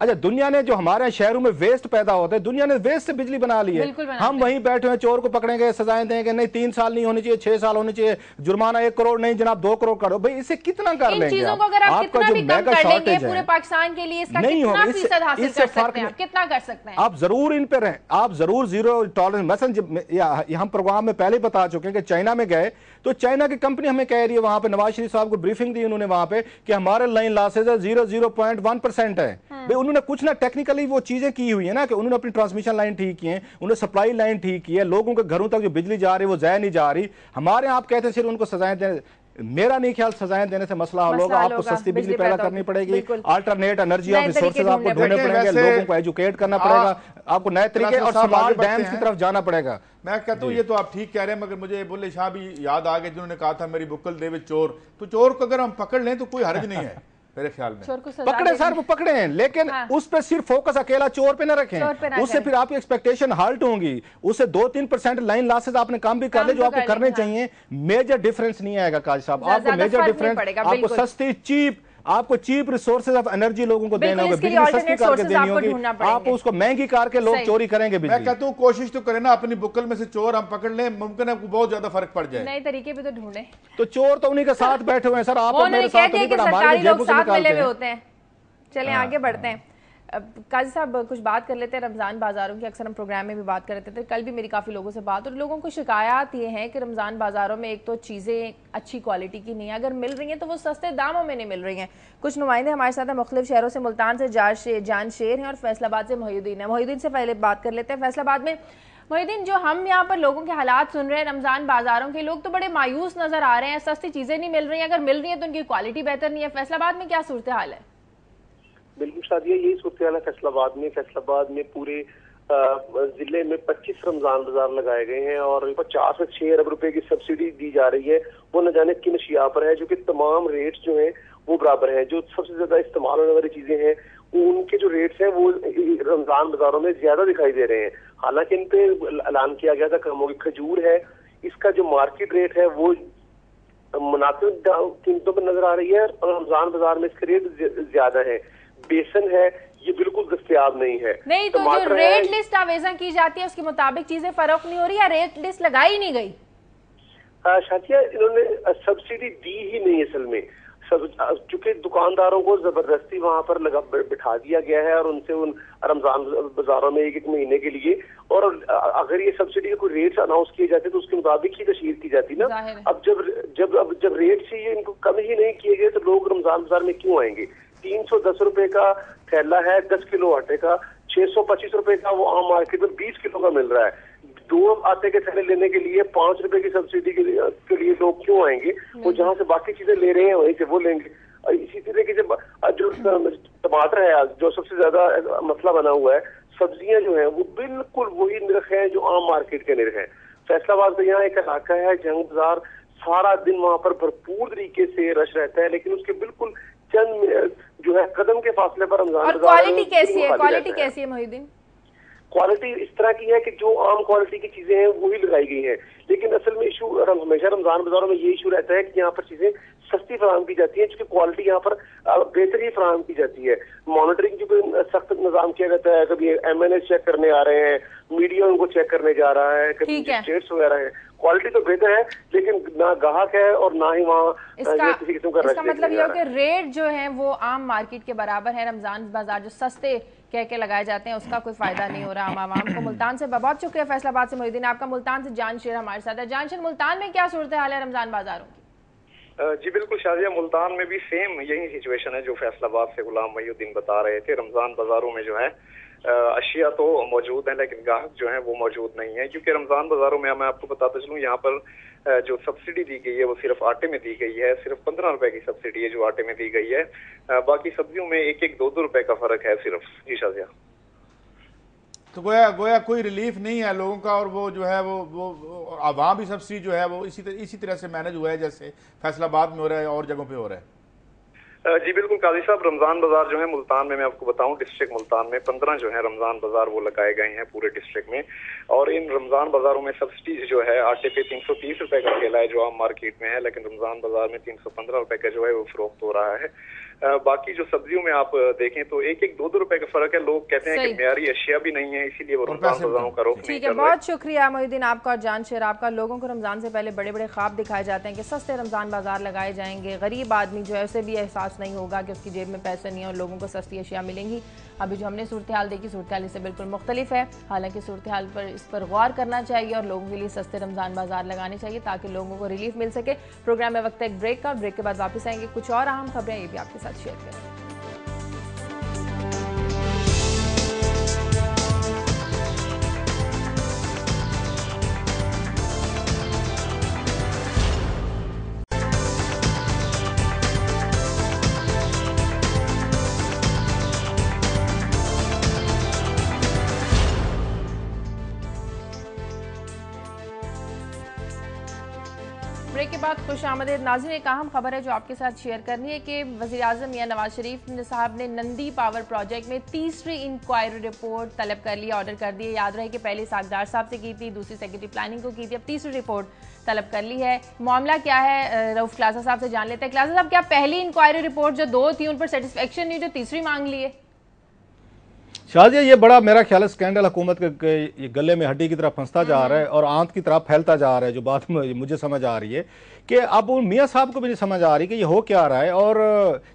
अच्छा दुनिया ने जो हमारे शहरों में वेस्ट पैदा होता है, दुनिया ने वेस्ट से बिजली बना ली है। हम वहीं बैठे हैं, चोर को पकड़ेंगे, सजाएं देंगे, नहीं 3 साल नहीं होनी चाहिए, 6 साल होनी चाहिए, जुर्माना 1 करोड़ नहीं जनाब 2 करोड़ करो। भाई इससे कितना कर लेंगे आपका जो मेगा शॉर्टेज है पूरे पाकिस्तान के लिए, इसका कितना फीसद हासिल कर सकते हैं, कितना कर सकते हैं आप? जरूर इन पे रहें, आप जरूर जीरो टॉलरेंस। मसलन हम प्रोग्राम में पहले बता चुके हैं कि चाइना में गए तो चाइना की कंपनी हमें कह रही है, वहां पे नवाज शरीफ साहब को ब्रीफिंग दी उन्होंने वहां पे कि हमारे लाइन लॉसेज 0.1% है। भाई उन्होंने कुछ ना टेक्निकली वो चीजें की हुई है ना कि उन्होंने अपनी ट्रांसमिशन लाइन ठीक की है, उन्होंने सप्लाई लाइन ठीक की है, लोगों के घरों तक जो बिजली जा रही है वो ज़ाया नहीं जा रही। हमारे आप कहते हैं सिर्फ उनको सजाएं दें, मेरा नहीं ख्याल सजाएं देने से मसला हल होगा। आपको सस्ती बिजली पैदा करनी पड़ेगी, अल्टरनेट एनर्जी ऑफ रिसोर्सेज आपको ढूंढने पड़ेंगे, लोगों को एजुकेट करना पड़ेगा, आपको नए तरीके और स्मॉल डैम्स की तरफ जाना पड़ेगा। मैं कहता हूँ ये तो आप ठीक कह रहे हैं, मगर मुझे बुल्ले शाह भी याद आ गए जिन्होंने कहा था मेरी बुक्कल देवे चोर, तो चोर को अगर हम पकड़ लें तो कोई हर्ज नहीं है मेरे ख्याल में। पकड़े सर वो पकड़े हैं, लेकिन उस पर सिर्फ फोकस अकेला चोर पे ना रखें, उससे फिर आपकी एक्सपेक्टेशन हाल्ट होंगी, उससे 2-3% लाइन लॉसेज आपने काम भी कर ले जो आपको करने चाहिए, मेजर डिफरेंस नहीं आएगा काजी साहब। आपको मेजर डिफरेंस, आपको सस्ती चीप, आपको चीप रिसोर्सेज ऑफ एनर्जी लोगों को देने होंगे, बिजली सस्ती करके देनी होगी, आप उसको महंगी करके लोग चोरी करेंगे बिजली। मैं कहता हूं कोशिश तो करें ना, अपनी बुक्कल में से चोर हम पकड़ लें, मुमकिन है बहुत ज्यादा फर्क पड़ जाए। नए तरीके भी तो ढूंढे, तो चोर तो उन्हीं के साथ बैठे हुए हैं सर, आप मेरे साथ नहीं, हमारे जेबों से निकालते हैं। होते हैं। चलें आगे बढ़ते हैं। काजी साहब कुछ बात कर लेते हैं रमज़ान बाज़ारों की। अक्सर हम प्रोग्राम में भी बात कर रहे थे, कल भी मेरी काफ़ी लोगों से बात, और लोगों को शिकायत ये हैं कि रमज़ान बाज़ारों में एक तो चीज़ें अच्छी क्वालिटी की नहीं है, अगर मिल रही हैं तो वो सस्ते दामों में नहीं मिल रही हैं। कुछ नुमाइंदे हमारे साथ हैं मुख्तलिफ शहरों से, मुल्तान से जान शेर हैं और फैसलाबाद से मोहिउद्दीन है। मोहिउद्दीन से पहले बात कर लेते हैं फैसलाबाद में। मोहिउद्दीन, जो हम यहाँ पर लोगों के हालात सुन रहे हैं रमज़ान बाज़ारों के, लोग तो बड़े मायूस नज़र आ रहे हैं, सस्ती चीज़ें नहीं मिल रही हैं, अगर मिल रही हैं तो उनकी क्वालिटी बेहतर नहीं है। फैसलाबाद में क्या सूरत हाल है? बिल्कुल शादिया, यही सूरत हाल है फैसलाबाद में पूरे जिले में 25 रमजान बाजार लगाए गए हैं और 50 से 6 अरब रुपए की सब्सिडी दी जा रही है। वो न जाने किन अशिया पर है, जो कि तमाम रेट्स जो हैं वो बराबर हैं। जो सबसे ज्यादा इस्तेमाल होने वाली चीजें हैं उनके जो रेट्स हैं वो रमजान बाजारों में ज्यादा दिखाई दे रहे हैं। हालांकि इन पे ऐलान किया गया था कम होगी। खजूर है, इसका जो मार्केट रेट है वो मुनासिब कीमतों पर नजर आ रही है और रमजान बाजार में इसके रेट ज्यादा है। बेसन है, ये बिल्कुल दस्तयाब नहीं है। नहीं तो जो रेट लिस्ट आवेजा की जाती है उसके मुताबिक चीजें फर्क नहीं हो रही या रेट लिस्ट लगाई नहीं गई? शातिया, इन्होंने सब्सिडी दी ही नहीं असल में। चूंकि दुकानदारों को जबरदस्ती वहां पर बिठा दिया गया है और उनसे उन रमजान बाजारों में एक महीने के लिए, और अगर ये सब्सिडी के कोई रेट्स अनाउंस किए जाते तो उसके मुताबिक ही तशहीर की जाती ना। अब जब रेट्स ही इनको कम ही नहीं किए गए तो लोग रमजान बाजार में क्यों आएंगे? 310 रुपए का थैला है 10 किलो आटे का, 625 रुपए का वो आम मार्केट में 20 किलो का मिल रहा है। 2 आटे के थैले लेने के लिए 5 रुपए की सब्सिडी के लिए लोग क्यों आएंगे? वो जहाँ से बाकी चीजें ले रहे हैं वहीं से वो लेंगे। इसी तरीके से जो टमाटर है, जो सबसे ज्यादा मसला बना हुआ है, सब्जियां जो है वो बिल्कुल वही निर्ख है जो आम मार्केट के निर्ख है। फैसलाबाद में यहाँ एक इलाका है जंग बाजार, सारा दिन वहाँ पर भरपूर तरीके से रश रहता है, लेकिन उसके बिल्कुल चंद जो है कदम के फासले पर रमजान और क्वालिटी कैसी है? क्वालिटी कैसी है मोहिउद्दीन? क्वालिटी इस तरह की है कि जो आम क्वालिटी की चीजें हैं वही लगाई गई हैं, लेकिन असल में इशू हमेशा रमजान बाजारों में ये इशू रहता है कि यहाँ पर चीजें सस्ती फराहम की जाती है, क्योंकि क्वालिटी यहाँ पर बेहतर ही फराहम की जाती है। मॉनिटरिंग जो सख्त निजाम किया जाता है, कभी MNA चेक करने आ रहे हैं, मीडिया उनको चेक करने जा रहा है, कभी स्टेट्स वगैरह है। क्वालिटी तो बेहतर है लेकिन ना ग्राहक है और ना ही वहाँ किसी किस्म का। इसका मतलब ये हो कि रेट जो है वो आम मार्केट के बराबर है, रमजान बाजार जो सस्ते कह के लगाए जाते हैं उसका कोई फायदा नहीं हो रहा आम आवाम को। मुल्तान से बहुत शुक्रिया फैसलाबाद से मोहिउद्दीन आपका। मुल्तान से जान शेर हमारे साथ है। जान शेर, मुल्तान में क्या सूरत हाल है रमजान बाजारों की? जी बिल्कुल शादिया, मुल्तान में भी सेम यही सिचुएशन है जो फैसलाबाद से गुलाम मोहिउद्दीन बता रहे थे। रमजान बाजारों में जो है अशिया तो मौजूद है लेकिन ग्राहक जो है वो मौजूद नहीं है, क्योंकि रमजान बाजारों में मैं आपको बताता चलूँ यहाँ पर जो सब्सिडी दी गई है वो सिर्फ आटे में दी गई है। सिर्फ 15 रुपए की सब्सिडी है जो आटे में दी गई है। बाकी सब्जियों में 1-2 रुपए का फर्क है सिर्फ। जी शादिया, तो गोया कोई रिलीफ नहीं है लोगों का, और वो जो है वो वहाँ भी सब्सिडी जो है वो इसी तरह से मैनेज हुआ है जैसे फैसलाबाद में हो रहा है और जगहों पे हो रहा है। जी बिल्कुल काजी साहब, रमजान बाजार जो है मुल्तान में, मैं आपको बताऊं डिस्ट्रिक्ट मुल्तान में 15 जो है रमजान बाजार वो लगाए गए हैं पूरे डिस्ट्रिक्ट में। और इन रमजान बाजारों में सब्सिडीज जो है आटे पे 330 रुपए का ठेला है जो आम मार्केट में है, लेकिन रमजान बाजार में 315 रुपए का जो है वो फरोख्त हो रहा है। बाकी जो सब्जियों में आप देखें तो 1-2 रुपए का फर्क है। लोग कहते हैं कि मेयारी अशिया भी नहीं है, इसीलिए वो रमजान बाजारों का रुख नहीं कर रहे। ठीक है, बहुत शुक्रिया मोहिउद्दीन आपका और जान शेर आपका। लोगों को रमजान से पहले बड़े बड़े ख्वाब दिखाए जाते हैं कि सस्ते रमजान बाजार लगाए जाएंगे, गरीब आदमी जो है उसे भी एहसास नहीं होगा कि उसकी जेब में पैसे नहीं है और लोगों को सस्ती अशिया मिलेंगी। अभी जो हमने सूरत हाल देखी, सूरत हाल इससे बिल्कुल मुख्तलिफ है। हालांकि सूरत हाल पर इस पर गौर करना चाहिए और लोगों के लिए सस्ते रमजान बाजार लगाने चाहिए ताकि लोगों को रिलीफ मिल सके। प्रोग्राम में वक्त एक ब्रेक का, ब्रेक के बाद वापस आएंगे, कुछ और अहम खबरें ये भी आपके साथ शेयर करें। ब्रेक के बाद खुश आमदीद नाज़रीन, एक अहम खबर है जो आपके साथ शेयर करनी है कि वज़ीर-ए-आज़म मियां नवाज शरीफ साहब ने नंदी पावर प्रोजेक्ट में तीसरी इंक्वायरी रिपोर्ट तलब कर लिया, ऑर्डर कर दिए। याद रहे कि पहले सागदार साहब से की थी, दूसरी सेक्रेटरी प्लानिंग को की थी, अब तीसरी रिपोर्ट तलब कर ली है। मामला क्या है रऊफ क्लासा साहब से जान लेते हैं। क्लासा साहब, क्या पहली इंक्वायरी रिपोर्ट जो 2 थी उन पर सेटिस्फेक्शन नहीं जो तीसरी मांग ली है? शाहजिया ये बड़ा मेरा ख्याल है स्कैंडल हुकूमत के ये गले में हड्डी की तरह फंसता जा रहा है और आंत की तरह फैलता जा रहा है, जो बात मुझे समझ आ रही है कि अब उन मियाँ साहब को भी नहीं समझ आ रही कि ये हो क्या रहा है। और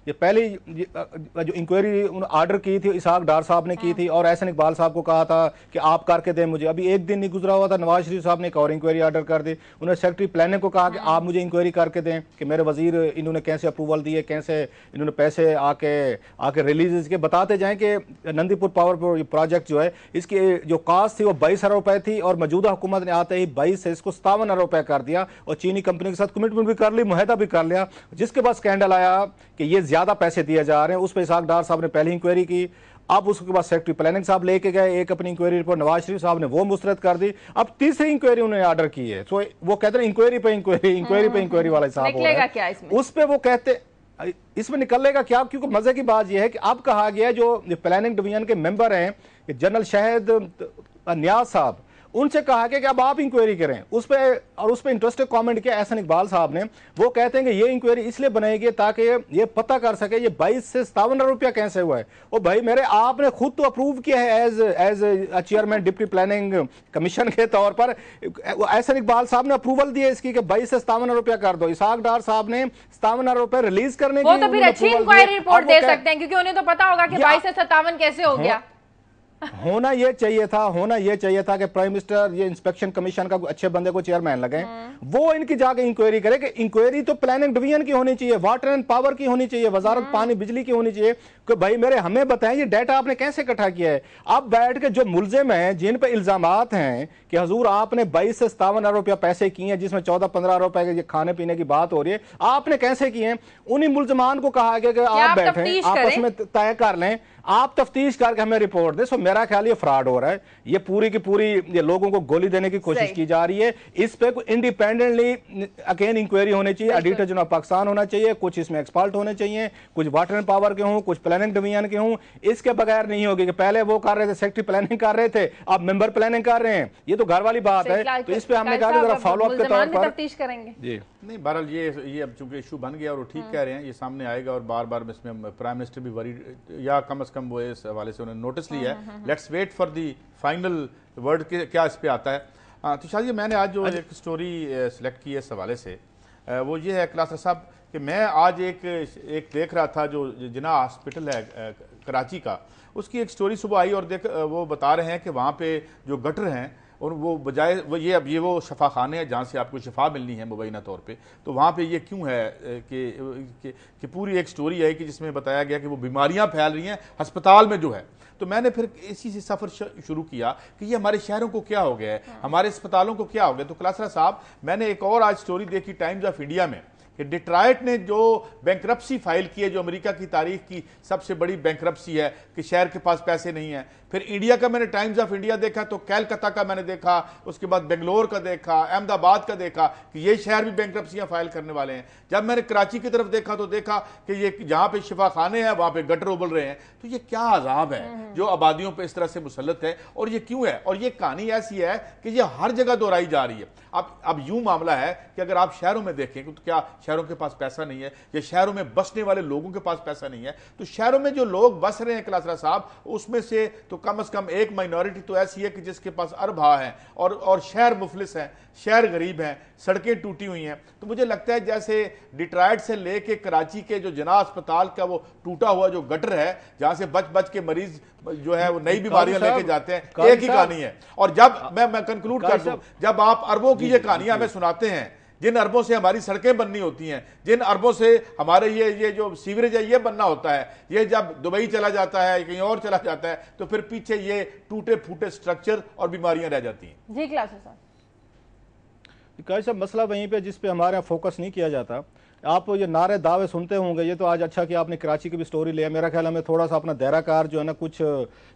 ये पहले जो इंक्वायरी आर्डर की थी इसहाक डार साहब ने की थी और एहसन इकबाल साहब को कहा था कि आप करके दें मुझे। अभी एक दिन नहीं गुजरा हुआ था, नवाज शरीफ साहब ने एक और इंक्वायरी आर्डर कर दी। उन्होंने सेक्रेटरी प्लानिंग को कहा कि आप मुझे इंक्वायरी करके दें कि मेरे वजीर इन्होंने कैसे अप्रूवल दिए, कैसे इन्होंने पैसे आके रिलीज के बताते जाएं कि नंदीपुर पावर प्रोजेक्ट जो है इसकी जो कास्ट थी वो 22 अरब रुपए थी और मौजूदा हुकूमत ने आते ही 22 से इसको 57 अरब रुपए कर दिया और चीनी कंपनी के साथ कमिटमेंट भी कर ली, मुआहदा भी कर लिया। जिसके बाद स्कैंडल आया कि ये ज्यादा पैसे दिए जा रहे हैं, उस पर इसहाक डार साहब ने पहली इंक्वायरी की। अब उसके बाद सेक्रेटरी प्लानिंग साहब लेके गए एक अपनी इंक्वायरी रिपोर्ट, नवाज शरीफ साहब ने वो मुस्तरद कर दी। अब तीसरी इंक्वायरी उन्होंने आर्डर की है। तो वो कहते हैं इंक्वायरी पे इंक्वायरी वाला हिसाब हो रहा है। उस पे वो कहते इसमें निकलेगा क्या, क्योंकि मजे की बात यह है कि अब कहा गया है जो प्लानिंग डिवीजन के मेंबर हैं जनरल शहद नियाज साहब, उनसे कहा कि अब आप इंक्वायरी करें उस पर इंटरेस्टेड कमेंट किया एहसन इकबाल साहब ने। वो कहते हैं कि ये इंक्वायरी इसलिए बनाएगी ताकि ये पता कर सके ये 22 से 57 अरब रुपया कैसे हुआ है। और भाई मेरे आपने खुद तो अप्रूव किया है as chairman deputy planning commission के तौर पर। एहसन इकबाल साहब ने अप्रूवल दिया इसकी कि 22 से 57 अरब रुपया कर दो। इसहाक डार साहब ने 57 अरब रुपए रिलीज करने की तो फिर अच्छी इंक्वायरी रिपोर्ट दे सकते हैं, क्योंकि उन्हें तो पता होगा कि 22 से 57 कैसे हो गया। होना ये चाहिए था कि प्राइम मिनिस्टर ये इंस्पेक्शन कमीशन का अच्छे बंदे को चेयरमैन लगे, वो इनकी जाके इंक्वायरी करे। कि इंक्वायरी तो प्लानिंग डिवीजन की होनी चाहिए, वाटर एंड पावर की होनी चाहिए, वजारत पानी बिजली की होनी चाहिए कि भाई मेरे हमें बताएं ये डाटा आपने कैसे इकट्ठा किया है। अब बैठ के जो मुलजिम हैं जिन पे इल्जामात हैं कि हजूर आपने 22 से 57 अरब रुपया पैसे किए हैं, जिसमें 14-15 अरब रुपए के खाने पीने की बात हो रही है, आपने कैसे किए हैं। उन्हीं मुलजमान को कहा गया कि आप बैठे आपस में तय कर लें, आप तफ्तीश करके हमें रिपोर्ट दे। सो मेरा ख्याल ये फ्रॉड हो रहा है, ये पूरी की पूरी ये लोगों को गोली देने की कोशिश की जा रही है। इस पे कोई इंडिपेंडेंटली अगेन इंक्वायरी होनी चाहिए, ऑडिटर जनरल पाकिस्तान होना चाहिए, कुछ इसमें एक्सपर्ट होने चाहिए, कुछ वाटर एंड पावर के हों, कुछ प्लानिंग डिवीजन के हों। इसके बगैर नहीं होगी कि पहले वो कर रहे थे सेक्रेटरी प्लानिंग कर रहे थे, अब मेंबर प्लानिंग कर रहे हैं, ये तो घर वाली बात है। तो इस पे हमने कहा जरा फॉलो अप के तौर पर तफ्तीश करेंगे जी। नहीं बहरहाल ये अब चूंकि इशू बन गया और ठीक कह रहे हैं, ये सामने आएगा और बार बार इसमें प्राइम मिनिस्टर भी वरी या कम से कम वो इस हवाले से उन्होंने नोटिस लिया है। Let's wait for the final word के क्या इस पे आता है। तो शायद मैंने आज जो एक स्टोरी सिलेक्ट की है इस हवाले से वो ये है क्लासर साहब कि मैं आज एक देख रहा था जो जिना हॉस्पिटल है कराची का, उसकी एक स्टोरी सुबह आई और वो बता रहे हैं कि वहाँ पे जो गटर हैं और वो बजाय वो शफा खाने हैं जहाँ से आपको शफा मिलनी है मुबैना तौर पे, तो वहाँ पे ये क्यों है कि पूरी एक स्टोरी है कि जिसमें बताया गया कि वो बीमारियाँ फैल रही हैं अस्पताल में जो है। तो मैंने फिर इसी से सफ़र शुरू किया कि ये हमारे शहरों को क्या हो गया है, हमारे अस्पतालों को क्या हो गया। तो क्लासरा साहब मैंने एक और आज स्टोरी देखी टाइम्स ऑफ इंडिया में कि डिट्रॉयट ने जो बैंकरप्सी फाइल की है, जो अमेरिका की तारीख की सबसे बड़ी बैंकरप्सी है कि शहर के पास पैसे नहीं है। फिर इंडिया का मैंने टाइम्स ऑफ इंडिया देखा तो कैलकाता का मैंने देखा, उसके बाद बेंगलोर का देखा, अहमदाबाद का देखा कि ये शहर भी बैंकरप्सियां फाइल करने वाले हैं। जब मैंने कराची की तरफ देखा तो देखा कि ये जहां पे शिफा खाने हैं वहां पे गटर उबल रहे हैं। तो ये क्या अजाब है जो आबादियों पे इस तरह से मुसल्लत है और ये क्यों है। और ये कहानी ऐसी है कि ये हर जगह दोहराई जा रही है। अब यूं मामला है कि अगर आप शहरों में देखें तो क्या शहरों के पास पैसा नहीं है या शहरों में बसने वाले लोगों के पास पैसा नहीं है। तो शहरों में जो लोग बस रहे हैं क्लासरा साहब, उसमें से तो कम से कम एक माइनॉरिटी तो ऐसी है कि जिसके पास अरबा है और शहर मुफलिस हैं, शहर गरीब हैं, सड़कें टूटी हुई हैं। तो मुझे लगता है जैसे डिट्रॉयट से लेके कराची के जो जना अस्पताल का वो टूटा हुआ जो गटर है जहां से बच बच के मरीज जो है वो नई बीमारियां लेके जाते हैं, एक ही कहानी है। और जब मैं कंक्लूड कर दूं, जब आप अरबों की ये कहानियां हमें सुनाते हैं, जिन अरबों से हमारी सड़कें बननी होती हैं, जिन अरबों से हमारे ये जो सीवरेज है ये बनना होता है, ये जब दुबई चला जाता है कहीं और चला जाता है तो फिर पीछे ये टूटे फूटे स्ट्रक्चर और बीमारियां रह जाती हैं। जी क्लास साहब कैसा मसला वहीं पे जिस पे हमारे यहाँ फोकस नहीं किया जाता। आप ये नारे दावे सुनते होंगे, ये तो आज अच्छा कि आपने कराची की भी स्टोरी लिया। मेरा ख्याल हमें थोड़ा सा अपना दायरा कार जो है ना कुछ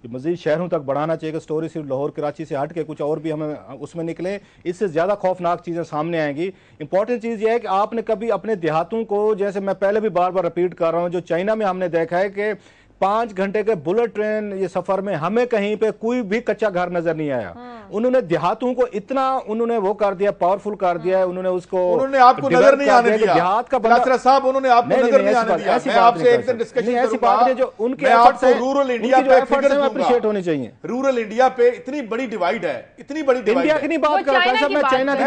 मजीद शहरों तक बढ़ाना चाहिए कि स्टोरी सिर्फ लाहौर कराची से हट के कुछ और भी हमें उसमें निकले, इससे ज़्यादा खौफनाक चीज़ें सामने आएंगी। इंपॉर्टेंट चीज़ ये है कि आपने कभी अपने देहातों को, जैसे मैं पहले भी बार बार रिपीट कर रहा हूँ, जो चाइना में हमने देखा है कि 5 घंटे के बुलेट ट्रेन ये सफर में हमें कहीं पे कोई भी कच्चा घर नजर नहीं आया। उन्होंने देहातों को इतना उन्होंने वो कर दिया, पावरफुल कर दिया है, उन्होंने उसको उन्होंने आपको नजर नहीं आने दिया। देहात का बंदा साहब उन्होंने आपको नजर नहीं आने दिया। मैं आपसे एक दिन डिस्कशन करूंगा, ऐसी बात नहीं, जो उनके आपको रूरल इंडिया पे फिगर अप्रिशिएट होनी चाहिए। रूरल इंडिया पे इतनी बड़ी डिवाइड है, इतनी बड़ी डिवाइड इंडिया की नहीं बात कर रहा, मैं चाइना की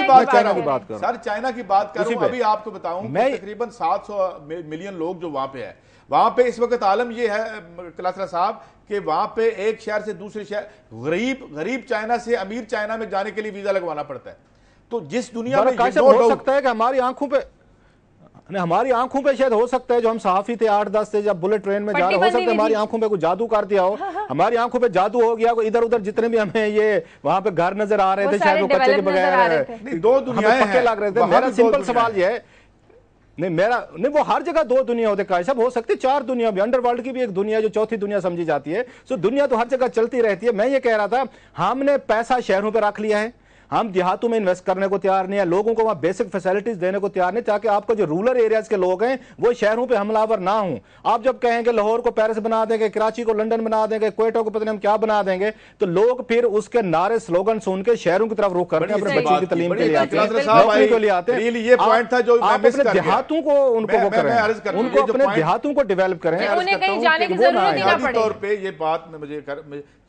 बात कर रहा हूं। सर चाइना की बात कर रहा हूं। अभी आपको बताऊं तकरीबन 700 मिलियन लोग जो वहां पे है, वहां पे इस वक्त आलम ये है कलासरा साहब कि वहां पे एक शहर से दूसरे शहर, गरीब चाइना से अमीर चाइना में जाने के लिए वीजा लगवाना पड़ता है। तो जिस दुनिया में हो सकता है कि हमारी आंखों पे शायद हो सकता है, जो हम सहाफी थे 8-10 से जब बुलेट ट्रेन में जा रहे, हो सकता है हमारी आंखों पे कोई जादू कर दिया हो, हमारी आंखों पे जादू हो गया, इधर उधर जितने भी हमें ये वहां पे घर नजर आ रहे थे शायद वो कच्चे के बगैर दो दुनियाएं पक्के लग रहे थे। मेरा सिंपल सवाल ये है, नहीं वो हर जगह 2 दुनिया होते काश साहब, हो सकती 4 दुनिया भी, अंडरवर्ल्ड की भी एक दुनिया जो चौथी दुनिया समझी जाती है। सो दुनिया तो हर जगह चलती रहती है। मैं ये कह रहा था हमने पैसा शहरों पे रख लिया है, हम देहातों में इन्वेस्ट करने को तैयार नहीं है, लोगों को वहां बेसिक फैसिलिटीज देने को तैयार नहीं, ताकि आपका जो रूरल एरियाज के लोग हैं वो शहरों पे हमलावर ना हो। आप जब कहेंगे लाहौर को पेरिस बना देंगे, कराची को लंदन बना देंगे, क्वेटा को पता नहीं हम क्या बना देंगे, तो लोग फिर उसके नारे स्लोगन सुन के शहरों की तरफ रुख करते हैं, अपने बच्चों की तालीम के लिए आते हैं, नौकरी के लिए आते हैं। ये पॉइंट था जो आप अपने देहातों को उनको वो करें, उनको अपने देहातों को डेवलप करें, तौर पे ये बात में मुझे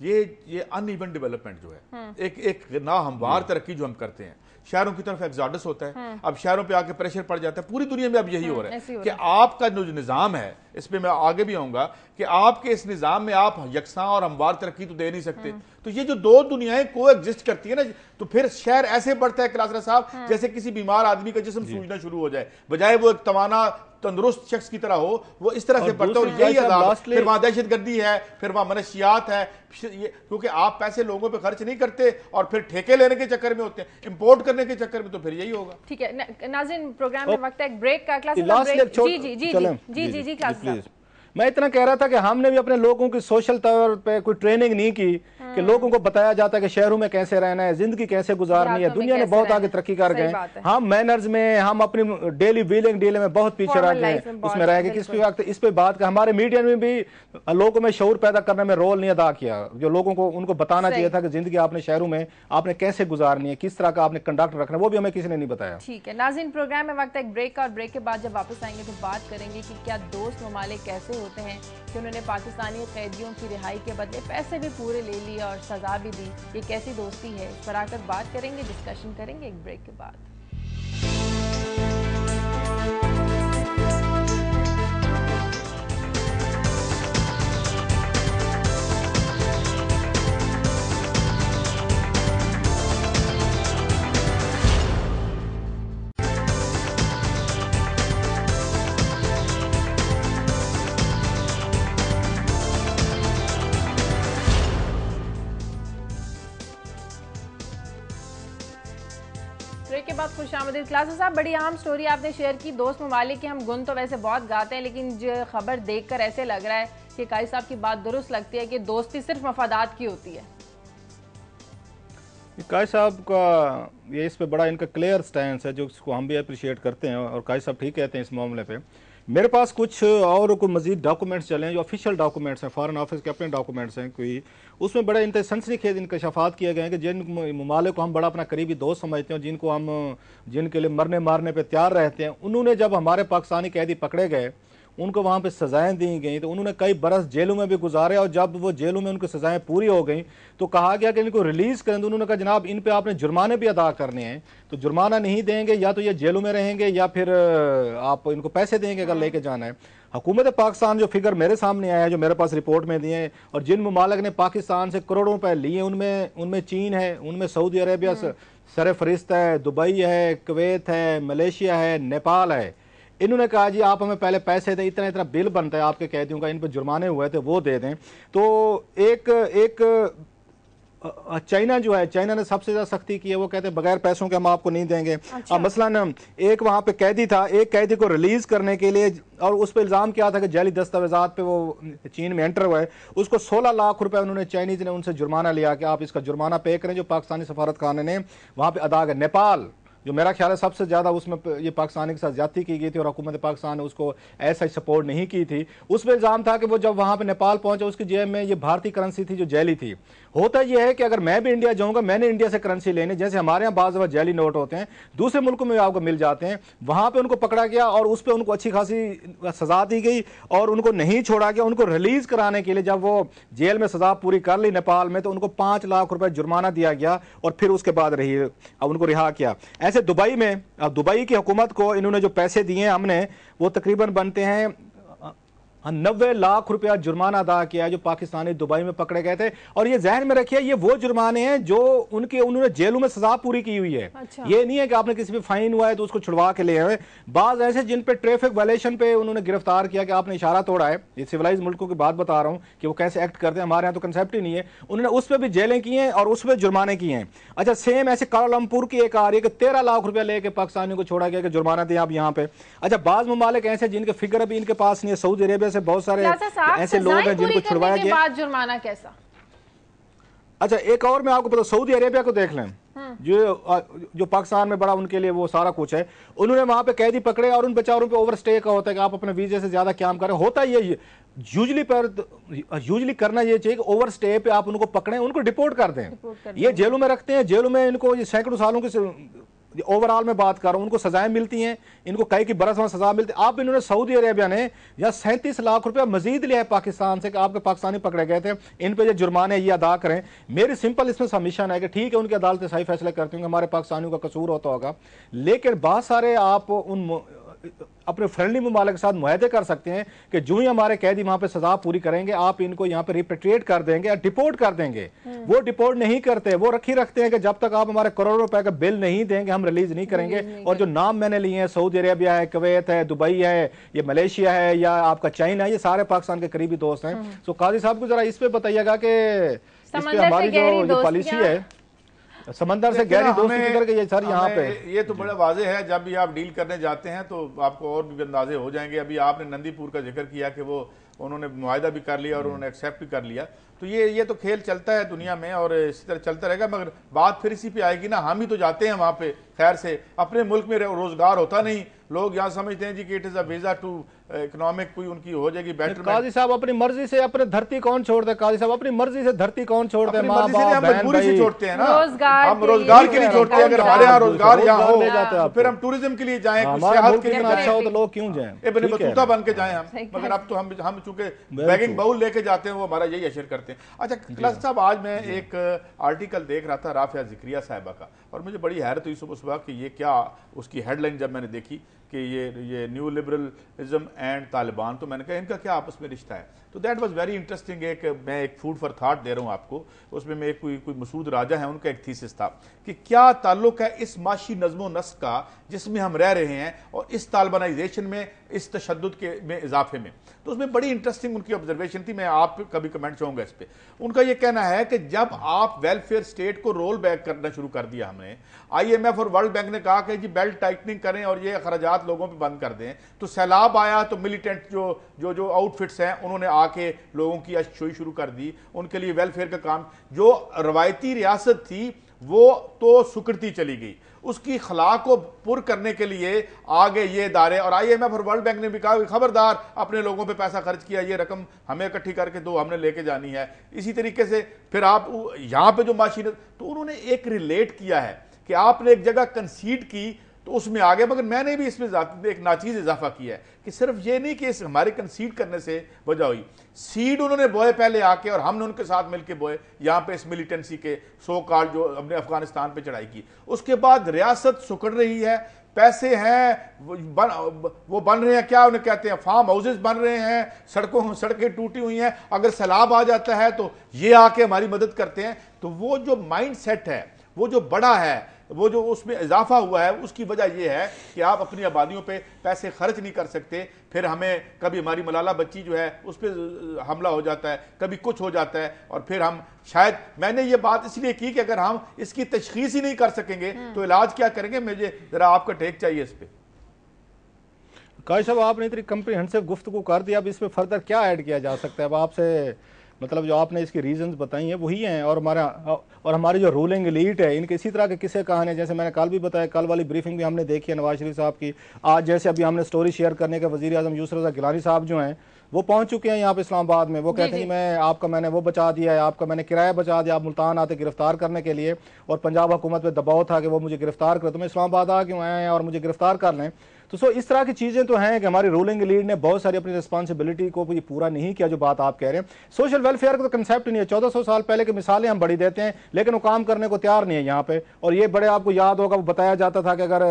ये अनइवन डेवलपमेंट जो है, एक ना हमवार तरक्की जो हम करते हैं, शहरों की तरफ एग्जॉडस होता है, अब शहरों पे आके प्रेशर पड़ जाता है। पूरी दुनिया में अब यही हो रहा है कि आपका जो निजाम है, इस पे मैं आगे भी आऊंगा कि आपके इस निजाम में आप यकसां और हमवार तरक्की तो दे नहीं सकते। तो ये जो 2 दुनियाएं को एग्जिस्ट करती है ना, तो फिर शहर ऐसे बढ़ता है कलासरा साहब जैसे किसी बीमार आदमी का जिस्म सूजना शुरू हो जाए, बजाय वो एक तवाना तंदुरुस्त शख्स की तरह हो, वो इस तरह से बढ़ता है। और यही अदाब, फिर वहां दहशतगर्दी है, फिर वहां मनशियात है, क्योंकि आप पैसे लोगों पे खर्च नहीं करते और फिर ठेके लेने के चक्कर में होते हैं, इंपोर्ट करने के चक्कर में, तो फिर यही होगा। ठीक है नाज़रीन, प्रोग्राम में वक्त है एक ब्रेक का। जी मैं इतना कह रहा था कि हमने भी अपने लोगों की सोशल तौर पे कोई ट्रेनिंग नहीं की कि लोगों को बताया जाता है कि शहरों में कैसे रहना है, जिंदगी कैसे गुजारनी है। दुनिया ने बहुत आगे तरक्की कर गए, हम मैनर्स में, हम अपनी डेली व्हीलिंग डीले में बहुत पीछे रह गए, उसमें रह गए। इस पे बात का हमारे मीडिया में भी लोगों में शऊर पैदा करने में रोल नहीं अदा किया, जो लोगों को उनको बताना चाहिए था कि जिंदगी आपने शहरों में आपने कैसे गुजारनी है, किस तरह का आपने कंडक्ट रखना है, वो भी हमें किसी ने नहीं बताया। ठीक है नाज़रीन, प्रोग्राम में वक्त है एक ब्रेक का, और ब्रेक के बाद जब वापस आएंगे तो बात करेंगे कि क्या दोस्त ममालिक कैसे होते हैं कि उन्होंने पाकिस्तानी कैदियों की रिहाई के बदले पैसे भी पूरे ले लिए और सजा भी दी। ये कैसी दोस्ती है, इस पर आकर बात करेंगे, डिस्कशन करेंगे एक ब्रेक के बाद। ब्रेक के बाद खुशामदीद। क्लासेस साहब, बड़ी अहम स्टोरी आपने शेयर की दोस्त ममालिक के। हम गुन तो वैसे बहुत गाते हैं, लेकिन जो खबर देखकर ऐसे लग रहा है कि काई साहब की बात दुरुस्त लगती है कि दोस्ती सिर्फ मफादात की होती है। काई साहब का ये इस पे बड़ा इनका क्लियर स्टैंस है, जो उसको हम भी अप्रिशिएट करते हैं, और काई साहब ठीक कहते हैं इस मामले पे। मेरे पास कुछ और कोई मजीद डॉक्यूमेंट्स चले हैं जो ऑफिशियल डॉक्यूमेंट्स हैं, फॉरेन ऑफिस के अपने डॉक्यूमेंट्स हैं कोई, उसमें बड़े सनसनीखेज इंकशाफात किए गए हैं कि जिन ममालिक को हम बड़ा अपना करीबी दोस्त समझते हैं, जिनको हम जिनके लिए मरने मारने पे तैयार रहते हैं, उन्होंने जब हमारे पाकिस्तानी कैदी पकड़े गए, उनको वहाँ पे सज़ाएं दी गई, तो उन्होंने कई बरस जेलों में भी गुजारे, और जब वो जेलों में उनकी सज़ाएं पूरी हो गई तो कहा गया कि इनको रिलीज़ करें। तो उन्होंने कहा जनाब इन पे आपने जुर्माने भी अदा करने हैं, तो जुर्माना नहीं देंगे या तो ये जेलों में रहेंगे या फिर आप इनको पैसे देंगे अगर लेके जाना है। हुकूमत पाकिस्तान जो फिगर मेरे सामने आया है, जो मेरे पास रिपोर्ट में दिए हैं, और जिन ममालिक ने पाकिस्तान से करोड़ों रुपए लिए, उनमें चीन है, उनमें सऊदी अरेबिया सर फरिस्त है, दुबई है, कुवैत है, मलेशिया है, नेपाल है। इन्होंने कहा जी आप हमें पहले पैसे दें, इतना इतना बिल बनता है आपके कैदियों का, इन पर जुर्माने हुए थे वो दे दें। तो एक चाइना जो है, चाइना ने सबसे ज्यादा सख्ती की है, वो कहते हैं बगैर पैसों के हम आपको नहीं देंगे। अच्छा। मसलन एक वहां पे कैदी था, एक कैदी को रिलीज करने के लिए, और उस पर इल्जाम क्या था कि जाली दस्तावेजात पे वो चीन में एंटर हुआ है, उसको 16 लाख रुपए उन्होंने चाइनीज ने उनसे जुर्माना लिया कि आप इसका जुर्माना पे करें, जो पाकिस्तानी सफारत खाने ने वहां पे अदा किया। नेपाल जो मेरा ख्याल है सबसे ज़्यादा उसमें ये पाकिस्तानी के साथ ज्यादती की गई थी और हुकूमत पाकिस्तान ने उसको ऐसा सपोर्ट नहीं की थी। उसमें इल्ज़ाम था कि वो जब वहाँ पे नेपाल पहुंचा उसकी जेब में ये भारतीय करेंसी थी जो जैली थी। होता यह है कि अगर मैं भी इंडिया जाऊँगा, मैंने इंडिया से करेंसी लेने, जैसे हमारे यहाँ बाज़ जैली नोट होते हैं दूसरे मुल्कों में आपको मिल जाते हैं, वहाँ पर उनको पकड़ा गया और उस पर उनको अच्छी खासी सज़ा दी गई और उनको नहीं छोड़ा गया। उनको रिलीज़ कराने के लिए जब वो जेल में सज़ा पूरी कर ली नेपाल में, तो उनको 5 लाख रुपए जुर्माना दिया गया और फिर उसके बाद अब उनको रिहा किया। ऐसे दुबई में, अब दुबई की हुकूमत को इन्होंने जो पैसे दिए हमने, वो तकरीबन बनते हैं 90 लाख रुपया जुर्माना अदा किया जो पाकिस्तानी दुबई में पकड़े गए थे। और ये जहन में रखिए, ये वो जुर्माने हैं जो उन्होंने जेलों में सजा पूरी की हुई है। अच्छा। ये नहीं है कि आपने किसी पे फाइन हुआ है तो उसको छुड़वा के ले आए। बाज ऐसे जिन पे ट्रैफिक वायलेशन पे उन्होंने गिरफ्तार किया कि आपने इशारा तोड़ा है, ये सिविलाइज मुल्कों की बात बता रहा हूँ कि वो कैसे एक्ट करते हैं, हमारे यहाँ तो कंसेप्ट ही नहीं है। उन्होंने उस पर भी जेलें की हैं और उस पर जुर्माने किए हैं। अच्छा, सेम ऐसे कुआलालंपुर की एक आ रही है कि 13 लाख रुपया लेके पाकिस्तानियों को छोड़ा गया कि जुर्माना दिया आप यहाँ पे। अच्छा, बाज ममालिक ऐसे जिनके फिगर अभी इनके पास नहीं है, सऊदी अरेबिया से बहुत सारे ऐसे लोग हैं जिनको छुड़वाया गया। बाद जुर्माना कैसा? अच्छा, एक और मैं आपको पता, सऊदी अरेबिया को देख लें, जो पाकिस्तान में बड़ा उनके लिए वो सारा कुछ है। उन्होंने वहां पे कैदी पकड़े और उन बेचारों पे ओवर स्टे का होता है कि आप अपने वीजे से ज्यादा काम करें। होता ये यूजली करना ये चाहिए कि ओवर स्टे पे आप उनको पकड़ें, उनको डिपोर्ट कर दें। ये जेलों में रखते हैं, जेलों में इनको सैकड़ों सालों की ओवरऑल में बात कर रहा हूं, उनको सजाएं मिलती हैं, इनको कई की बरस में सजा मिलती है। आप इन्होंने सऊदी अरेबिया ने या 37 लाख रुपया मजीद लिया है पाकिस्तान से कि आपके पाकिस्तानी पकड़े गए थे, इन पे ये जुर्माने ये अदा करें। मेरी सिंपल इसमें सबमिशन है कि ठीक है उनकी अदालतें सही फैसले करती होंगी, हमारे पाकिस्तानियों का कसूर होता होगा, लेकिन बहुत सारे आप उन अपने फ्रेंडली ममालिक के साथ मुआहदे कर सकते हैं कि जो ही हमारे कैदी वहां पे सजा पूरी करेंगे आप इनको यहाँ पे रिपेट्रिएट कर देंगे या डिपोर्ट कर देंगे। वो डिपोर्ट नहीं करते, वो रखते हैं कि जब तक आप हमारे करोड़ों रुपए का बिल नहीं देंगे हम रिलीज नहीं करेंगे। और जो नाम मैंने लिए हैं, सऊदी अरेबिया है, कुवैत है, दुबई है, ये मलेशिया है या आपका चाइना है, ये सारे पाकिस्तान के करीबी दोस्त हैं। तो काजी साहब को जरा इस पे बताइएगा कि इस पे हमारी जो पॉलिसी है समंदर से गहरी दोस्ती किधर गई है सर यहाँ पे? ये तो बड़ा वाजे है, जब भी आप डील करने जाते हैं तो आपको और भी अंदाजे हो जाएंगे। अभी आपने नंदीपुर का जिक्र किया कि वो उन्होंने मुआहदा भी कर लिया और उन्होंने एक्सेप्ट भी कर लिया। तो ये तो खेल चलता है दुनिया में और इसी तरह चलता रहेगा। मगर बात फिर इसी पे आएगी ना, हम ही तो जाते हैं वहाँ पे, खैर से अपने मुल्क में रोजगार होता नहीं, लोग यहाँ समझते हैं जी कि it is a visa to economic कोई उनकी हो जाएगी बेटर। काजी साहब अपनी मर्जी से अपने धरती कौन छोड़ दे? काजी साहब अपनी मर्जी से धरती कौन छोड़ दे? माँ बाप मजबूरी से छोड़ते हैं ना, हम रोजगार के लिए छोड़ते हैं। अगर हमारे यहाँ रोजगार यहाँ हो तो फिर हम टूरिज्म के लिए जाएं, सेहत के लिए अच्छा हो तो लोग क्यों जाएं? बतूता बन के जाएं हम। मगर अब तो हम चूंकि बैगिंग बाउल लेके जाते हैं, वो हमारा यही अशर करते हैं। अच्छा क्लास साहब, आज मैं एक आर्टिकल देख रहा था राफिया जिक्रिया साहिबा का और मुझे बड़ी हैरत हुई सुबह कि ये क्या, उसकी हेडलाइन जब मैंने देखी कि ये न्यू लिबरलिज्म एंड तालिबान, तो मैंने कहा इनका क्या आपस में रिश्ता है। तो दैट वाज वेरी इंटरेस्टिंग। मैं एक फूड फॉर थॉट दे रहा हूँ आपको। उसमें मैं कोई मसूद राजा है, उनका एक थीसिस था कि क्या ताल्लुक है इस माशी नज़्मो नस्क का जिसमें हम रह रहे हैं और इस तालिबानाइजेशन में, इस तशद्दुद के में इजाफे में। तो उसमें बड़ी इंटरेस्टिंग उनकी ऑब्जर्वेशन थी, मैं आप कभी कमेंट चाहूंगा इस पर। उनका यह कहना है कि जब आप वेलफेयर स्टेट को रोल बैक करना शुरू कर दिया हमने, IMF और वर्ल्ड बैंक ने कहा कि जी बेल्ट टाइटनिंग करें और ये अखराजात लोगों पे बंद कर दें, तो सैलाब आया तो मिलिटेंट जो आउटफिट्स हैं उन्होंने आके लोगों की अशोई शुरू कर दी। उनके लिए वेलफेयर का काम, जो रवायती रियासत थी वो तो सुकड़ती चली गई। उसकी खला को पुर करने के लिए आगे ये इदारे और IMF और वर्ल्ड बैंक ने भी कहा खबरदार अपने लोगों पे पैसा खर्च किया, ये रकम हमें इकट्ठी करके दो, हमने लेके जानी है। इसी तरीके से फिर आप यहाँ पे जो माशी, तो उन्होंने एक रिलेट किया है कि आपने एक जगह कंसीड की तो उसमें आगे, मगर मैंने भी इसमें एक नाचीज इजाफा किया है कि सिर्फ ये नहीं कि हमारे कंसीड करने से वजह हुई, सीड उन्होंने बोए पहले आके और हमने उनके साथ मिलकर बोए यहाँ पे इस मिलिटेंसी के सो कॉल्ड जो हमने अफगानिस्तान पे चढ़ाई की। उसके बाद रियासत सुकड़ रही है, पैसे हैं वो बन रहे हैं, क्या उन्हें कहते हैं, फार्म हाउसेज बन रहे हैं, सड़कें टूटी हुई हैं। अगर सैलाब आ जाता है तो ये आके हमारी मदद करते हैं। तो वो जो माइंड सेट है, वो जो बड़ा है, वो जो उसमें इजाफा हुआ है, उसकी वजह यह है कि आप अपनी आबादियों पे पैसे खर्च नहीं कर सकते। फिर हमें कभी हमारी मलाला बच्ची जो है उस पर हमला हो जाता है, कभी कुछ हो जाता है, और फिर हम शायद, मैंने ये बात इसलिए की कि अगर हम इसकी तशखीस ही नहीं कर सकेंगे तो इलाज क्या करेंगे। मुझे जरा आपका टेक चाहिए इस पर। काश साहब, आपने इतनी कम्प्रिहेंसिव गुफ्तगू कर दिया, अब इसमें फर्दर क्या ऐड किया जा सकता है? अब आपसे मतलब जो आपने इसकी रीजंस बताई हैं वही हैं, और हमारी जो रूलिंग एलीट है इनके इसी तरह के किस्से कहानी, जैसे मैंने कल भी बताया, कल वाली ब्रीफिंग भी हमने देखी है नवाज शरीफ साहब की। आज जैसे अभी हमने स्टोरी शेयर करने के वज़ीर आज़म यूसुफ रज़ा गिलानी साहब जो हैं वो पहुंच चुके हैं यहाँ पे इस्लामाबाद में। वो कहते हैं कि मैंने वो बचा दिया है, आपका मैंने किराया बचा दिया, आप मुल्तान आते गिरफ्तार करने के लिए, और पंजाब हुकूमत पे दबाव था कि वो मुझे गिरफ्तार करे, तो मैं इस्लामाबाद आ क्यों आए हैं और मुझे गिरफ्तार कर लें। तो इस तरह की चीज़ें तो हैं कि हमारी रूलिंग लीड ने बहुत सारी अपनी रिस्पॉन्सिबिलिटी को ये पूरा नहीं किया। जो बात आप कह रहे हैं, सोशल वेलफेयर का तो कंसेप्ट नहीं है। 1400 साल पहले की मिसालें हम बड़ी देते हैं लेकिन वो काम करने को तैयार नहीं है यहाँ पे। और ये बड़े, आपको याद होगा, वो बताया जाता था कि अगर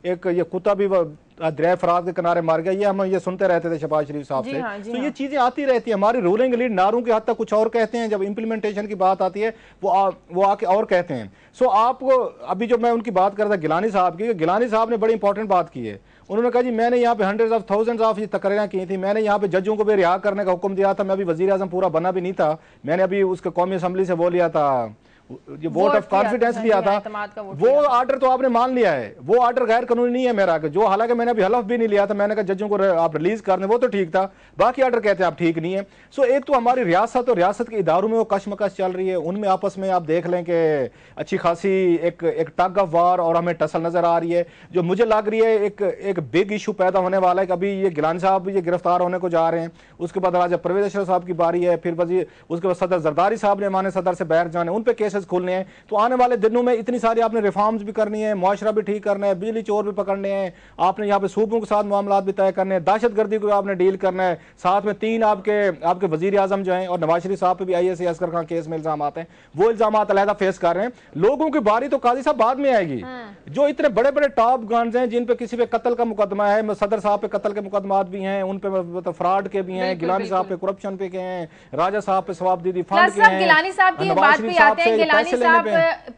एक ये कुत्ता भी दरिया फरात के किनारे मार गया, ये हम ये सुनते रहते थे शहबाज शरीफ साहब से। तो ये चीजें आती रहती है। हमारी रूलिंग लीड नारों के हद तक कुछ और कहते हैं, जब इंप्लीमेंटेशन की बात आती है वो आके और कहते हैं। सो आपको अभी जो मैं उनकी बात कर रहा था गिलानी साहब की, गिलानी साहब ने बड़ी इंपॉर्टेंट बात की है। उन्होंने कहा जी मैंने यहाँ पे हंड्रेड्स ऑफ थाउजेंड्स ऑफ तकरीरें की थी, मैंने यहाँ पे जजों को भी रिहा करने का हुक्म दिया था। मैं अभी वजीर आज़म पूरा बना भी नहीं था, मैंने अभी उसके कौमी असम्बली से वो लिया था, जो वोट ऑफ कॉन्फिडेंस लिया था, वो आर्डर तो आपने मान लिया है, वो आर्डर गैर कानूनी नहीं है मेरा, जो हालांकि मैंने अभी हलफ भी नहीं लिया था, मैंने कहा जजों को आप रिलीज कर दें, वो तो ठीक था, बाकी आर्डर कहते हैं आप ठीक नहीं है। सो एक तो हमारी रियासत और रियासत के इदारों में वो कशमकश चल रही है, उनमें आपस में आप देख लें कि अच्छी खासी एक टग ऑफ वार और हमें टसल नजर आ रही है, जो मुझे लग रही है एक बिग इशू पैदा होने वाला है कि अभी ये गिलानी साहब ये गिरफ्तार होने को जा रहे हैं, उसके बाद राजा परवेज अशरफ साहब की बारी है, फिर उसके बाद सदर जरदारी साहब ने माने सदर से बैर जाने, उन पे केसेस खुलने हैं। तो आने वाले दिनों में इतनी सारी आपने रिफॉर्म्स भी करनी है, मुआशरा भी ठीक करना है, बिजली चोर भी पकड़ने हैं, आपने यहाँ पे सूबों के साथ मामला भी तय करने हैं, दहशतगर्दी को आपने डील करना है, साथ में 3 आपके वजीर आजम जो हैं और नवाज शरीफ साहब पे भी IAC असगर खान केस में इल्जाम आते हैं, वो इल्जाम अलहदा फेस कर रहे हैं। लोगों की बारी तो काजी साहब बाद में आएगी। जो इतने बड़े बड़े टॉप गन्स हैं जिन पे किसी पे कत्ल का मुकदमा है, सदर साहब पे कत्ल के मुकदमात भी हैं, उन पे फ्रॉड के भी हैं, गिलानी साहब पे करप्शन पे के हैं, राजा साहब पे सवाबदीदी फंड के हैं। गिलानी साहब की बात पे आते हैं, गिलानी साहब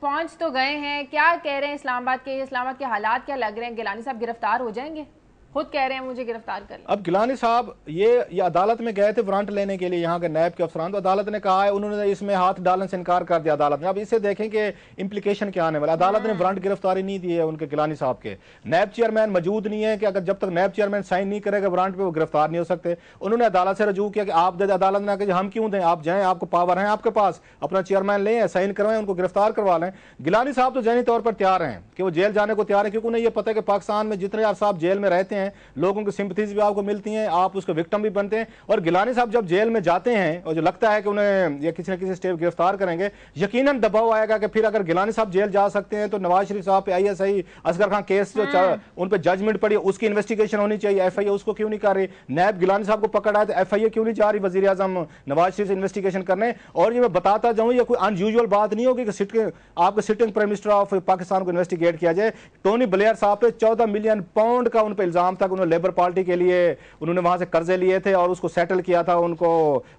पहुंच तो गए हैं, क्या कह रहे हैं इस्लामाबाद के हालात क्या लग रहे हैं? गिलानी साहब गिरफ्तार हो जाएंगे? खुद कह रहे हैं मुझे गिरफ्तार कर। अब गिलानी साहब ये अदालत में गए थे वारंट लेने के लिए, यहाँ के नैब के अफसरान, तो अदालत ने कहा है, उन्होंने इसमें हाथ डालने से इनकार कर दिया अदालत ने। अब इसे देखें कि इंप्लीकेशन क्या आने वाला। अदालत ने वारंट गिरफ्तारी नहीं दी है उनके गिलानी साहब के, नैब चेयरमैन मौजूद नहीं है कि अगर जब तक नैब चेयरमैन साइन नहीं करेगा वारंट पे वो गिरफ्तार नहीं हो सकते। उन्होंने अदालत से रजू किया कि आप दे, अदालत ने कहा हम क्यों दें, आप जाएं, आपको पावर है आपके पास, अपना चेयरमैन लें, साइन करवाएं, उनको गिरफ्तार करवा लें। गिलानी साहब तो जहनी तौर पर तैयार हैं कि वो जेल जाने को तैयार है, क्योंकि उन्हें ये पता है कि पाकिस्तान में जितने साहब जेल में रहते हैं लोगों की सिंपथीज भी आपको मिलती हैं, आप उसके विक्टिम भी बनते हैं। और गिलानी साहब जब जेल में जाते हैं और जो लगता है कि उन्हें ये किसी न किसी स्टेप गिरफ्तार करेंगे, यकीनन दबाव आएगा कि फिर अगर गिलानी साहब जेल जा सकते हैं तो नवाज शरीफ साहब पे ISI असगर खान केस जो उन पे जजमेंट पड़ी उसकी इन्वेस्टिगेशन होनी चाहिए, FIA उसको क्यों नहीं कर रही? नैब गिलानी साहब को पकड़ा है तो FIA क्यों नहीं जा रही वजीर आजम नवाज शरीफ से इन्वेस्टिगेशन करने? और ये मैं बताता जाऊं, ये कोई अनयूजुअल बात नहीं होगी कि आपके sitting prime minister of Pakistan को इन्वेस्टिगेट किया जाए। टोनी ब्लेयर साहब पे 14 मिलियन पाउंड का उन पे इल्जाम था, उन्होंने लेबर पार्टी के लिए उन्होंने वहां से कर्जे लिए थे और उसको सेटल किया था, उनको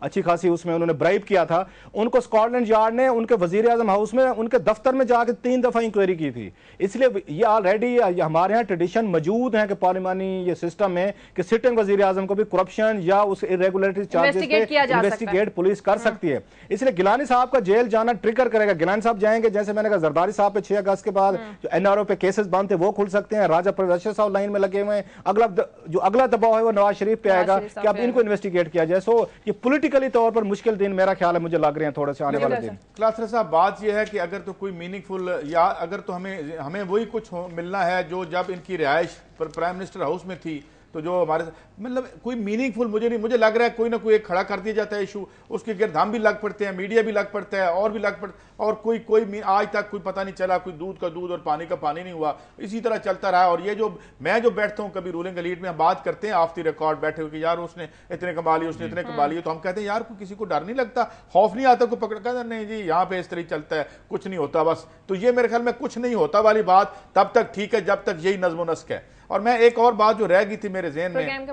अच्छी खासी उसमें उन्होंने ब्राइब किया था। उनको स्कॉटलैंड यार्ड ने उनके वजीर आजम हाउस में उनके दफ्तर में जाकर 3 दफा इंक्वायरी की थी। इसलिए ये ऑलरेडी हमारे यहाँ ट्रेडिशन मौजूद है कि पार्लिमानी ये सिस्टम में कि सिटिंग वजीर आजम को भी करप्शन या उस इरेगुलरिटी चार्जेस पे इन्वेस्टिगेट पुलिस कर सकती है। इसलिए गिलानी साहब का जेल जाना ट्रिगर करेगा। गिलानी साहब जाएंगे, जैसे मैंने कहा जरदारी साहब पे 6 अगस्त के बाद जो NRO पे केसेस बंद थे वो खुल सकते हैं, राजा परवेज अशरफ साहब लाइन में लगे हुए हैं, अगला दबाव है वो नवाज शरीफ पे आएगा कि अब इनको इन्वेस्टिगेट किया जाए। सो ये पॉलिटिकली तौर पर मुश्किल दिन मेरा ख्याल है, मुझे लग रहे हैं थोड़े से आने वाले दिन। क्लासर साहब, बात ये है कि अगर तो कोई मीनिंगफुल या अगर तो हमें वही कुछ मिलना है जो जब इनकी रिहाइश पर प्राइम मिनिस्टर हाउस में थी, तो जो हमारे मतलब कोई मीनिंगफुल मुझे लग रहा है कोई ना कोई एक खड़ा कर दिया जाता है इशू, उसके गिरद हम भी लग पड़ते हैं, मीडिया भी लग पड़ता है और भी लग पड़ता, और कोई आज तक कोई पता नहीं चला, कोई दूध का दूध और पानी का पानी नहीं हुआ, इसी तरह चलता रहा। और ये जो मैं बैठता हूँ कभी रूलिंग एलीट में, हम बात करते हैं ऑफ द रिकॉर्ड बैठे हुए कि यार उसने इतने कमा लिए, उसने इतने कमा लिए, तो हम कहते हैं यार किसी को डर नहीं लगता, खौफ नहीं आता, कोई पकड़ कर नहीं जी यहाँ पे इस तरह चलता है, कुछ नहीं होता बस। तो ये मेरे ख्याल में कुछ नहीं होता वाली बात तब तक ठीक है जब तक यही नज़्म नस्क है। और मैं एक और बात जो रह गई थी मेरे ज़हन में,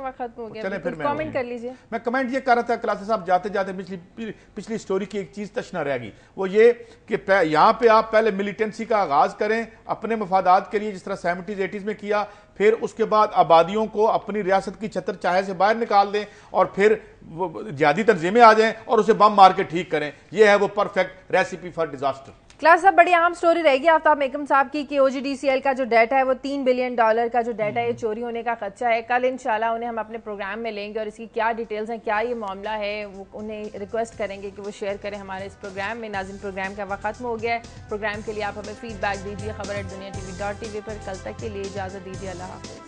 चले फिर कमेंट कर लीजिए। मैं कमेंट ये कर रहा था क्लासेस साहब, जाते जाते पिछली स्टोरी की एक चीज तशना रह गई, वो ये कि यहाँ पे आप पहले मिलिटेंसी का आगाज करें अपने मफादात के लिए, जिस तरह 70s 80s में किया, फिर उसके बाद आबादियों को अपनी रियासत की छतर चाहे से बाहर निकाल दें और फिर जिहादी तंजीमें आ जाएं और उसे बम मार के ठीक करें। यह है वो perfect recipe for disaster. Class साहब बड़ी अहम स्टोरी रहेगी आफ्ताब मेकम साहब की कि OGDCL का जो डेटा है वो $3 बिलियन का जो डेटा है चोरी होने का खदशा है। कल इंशाल्लाह उन्हें हम अपने प्रोग्राम में लेंगे और इसकी क्या डिटेल्स हैं, क्या ये मामला है, वो उन्हें रिक्वेस्ट करेंगे कि वो शेयर करें हमारे इस प्रोग्राम में। नाज़रीन, प्रोग्राम का वक्त खत्म हो गया है। प्रोग्राम के लिए आप हमें फीडबैक दीजिए खबर@duniatv.tv पर। कल तक के लिए इजाज़त दीजिए। अल्लाह हाफ़िज़।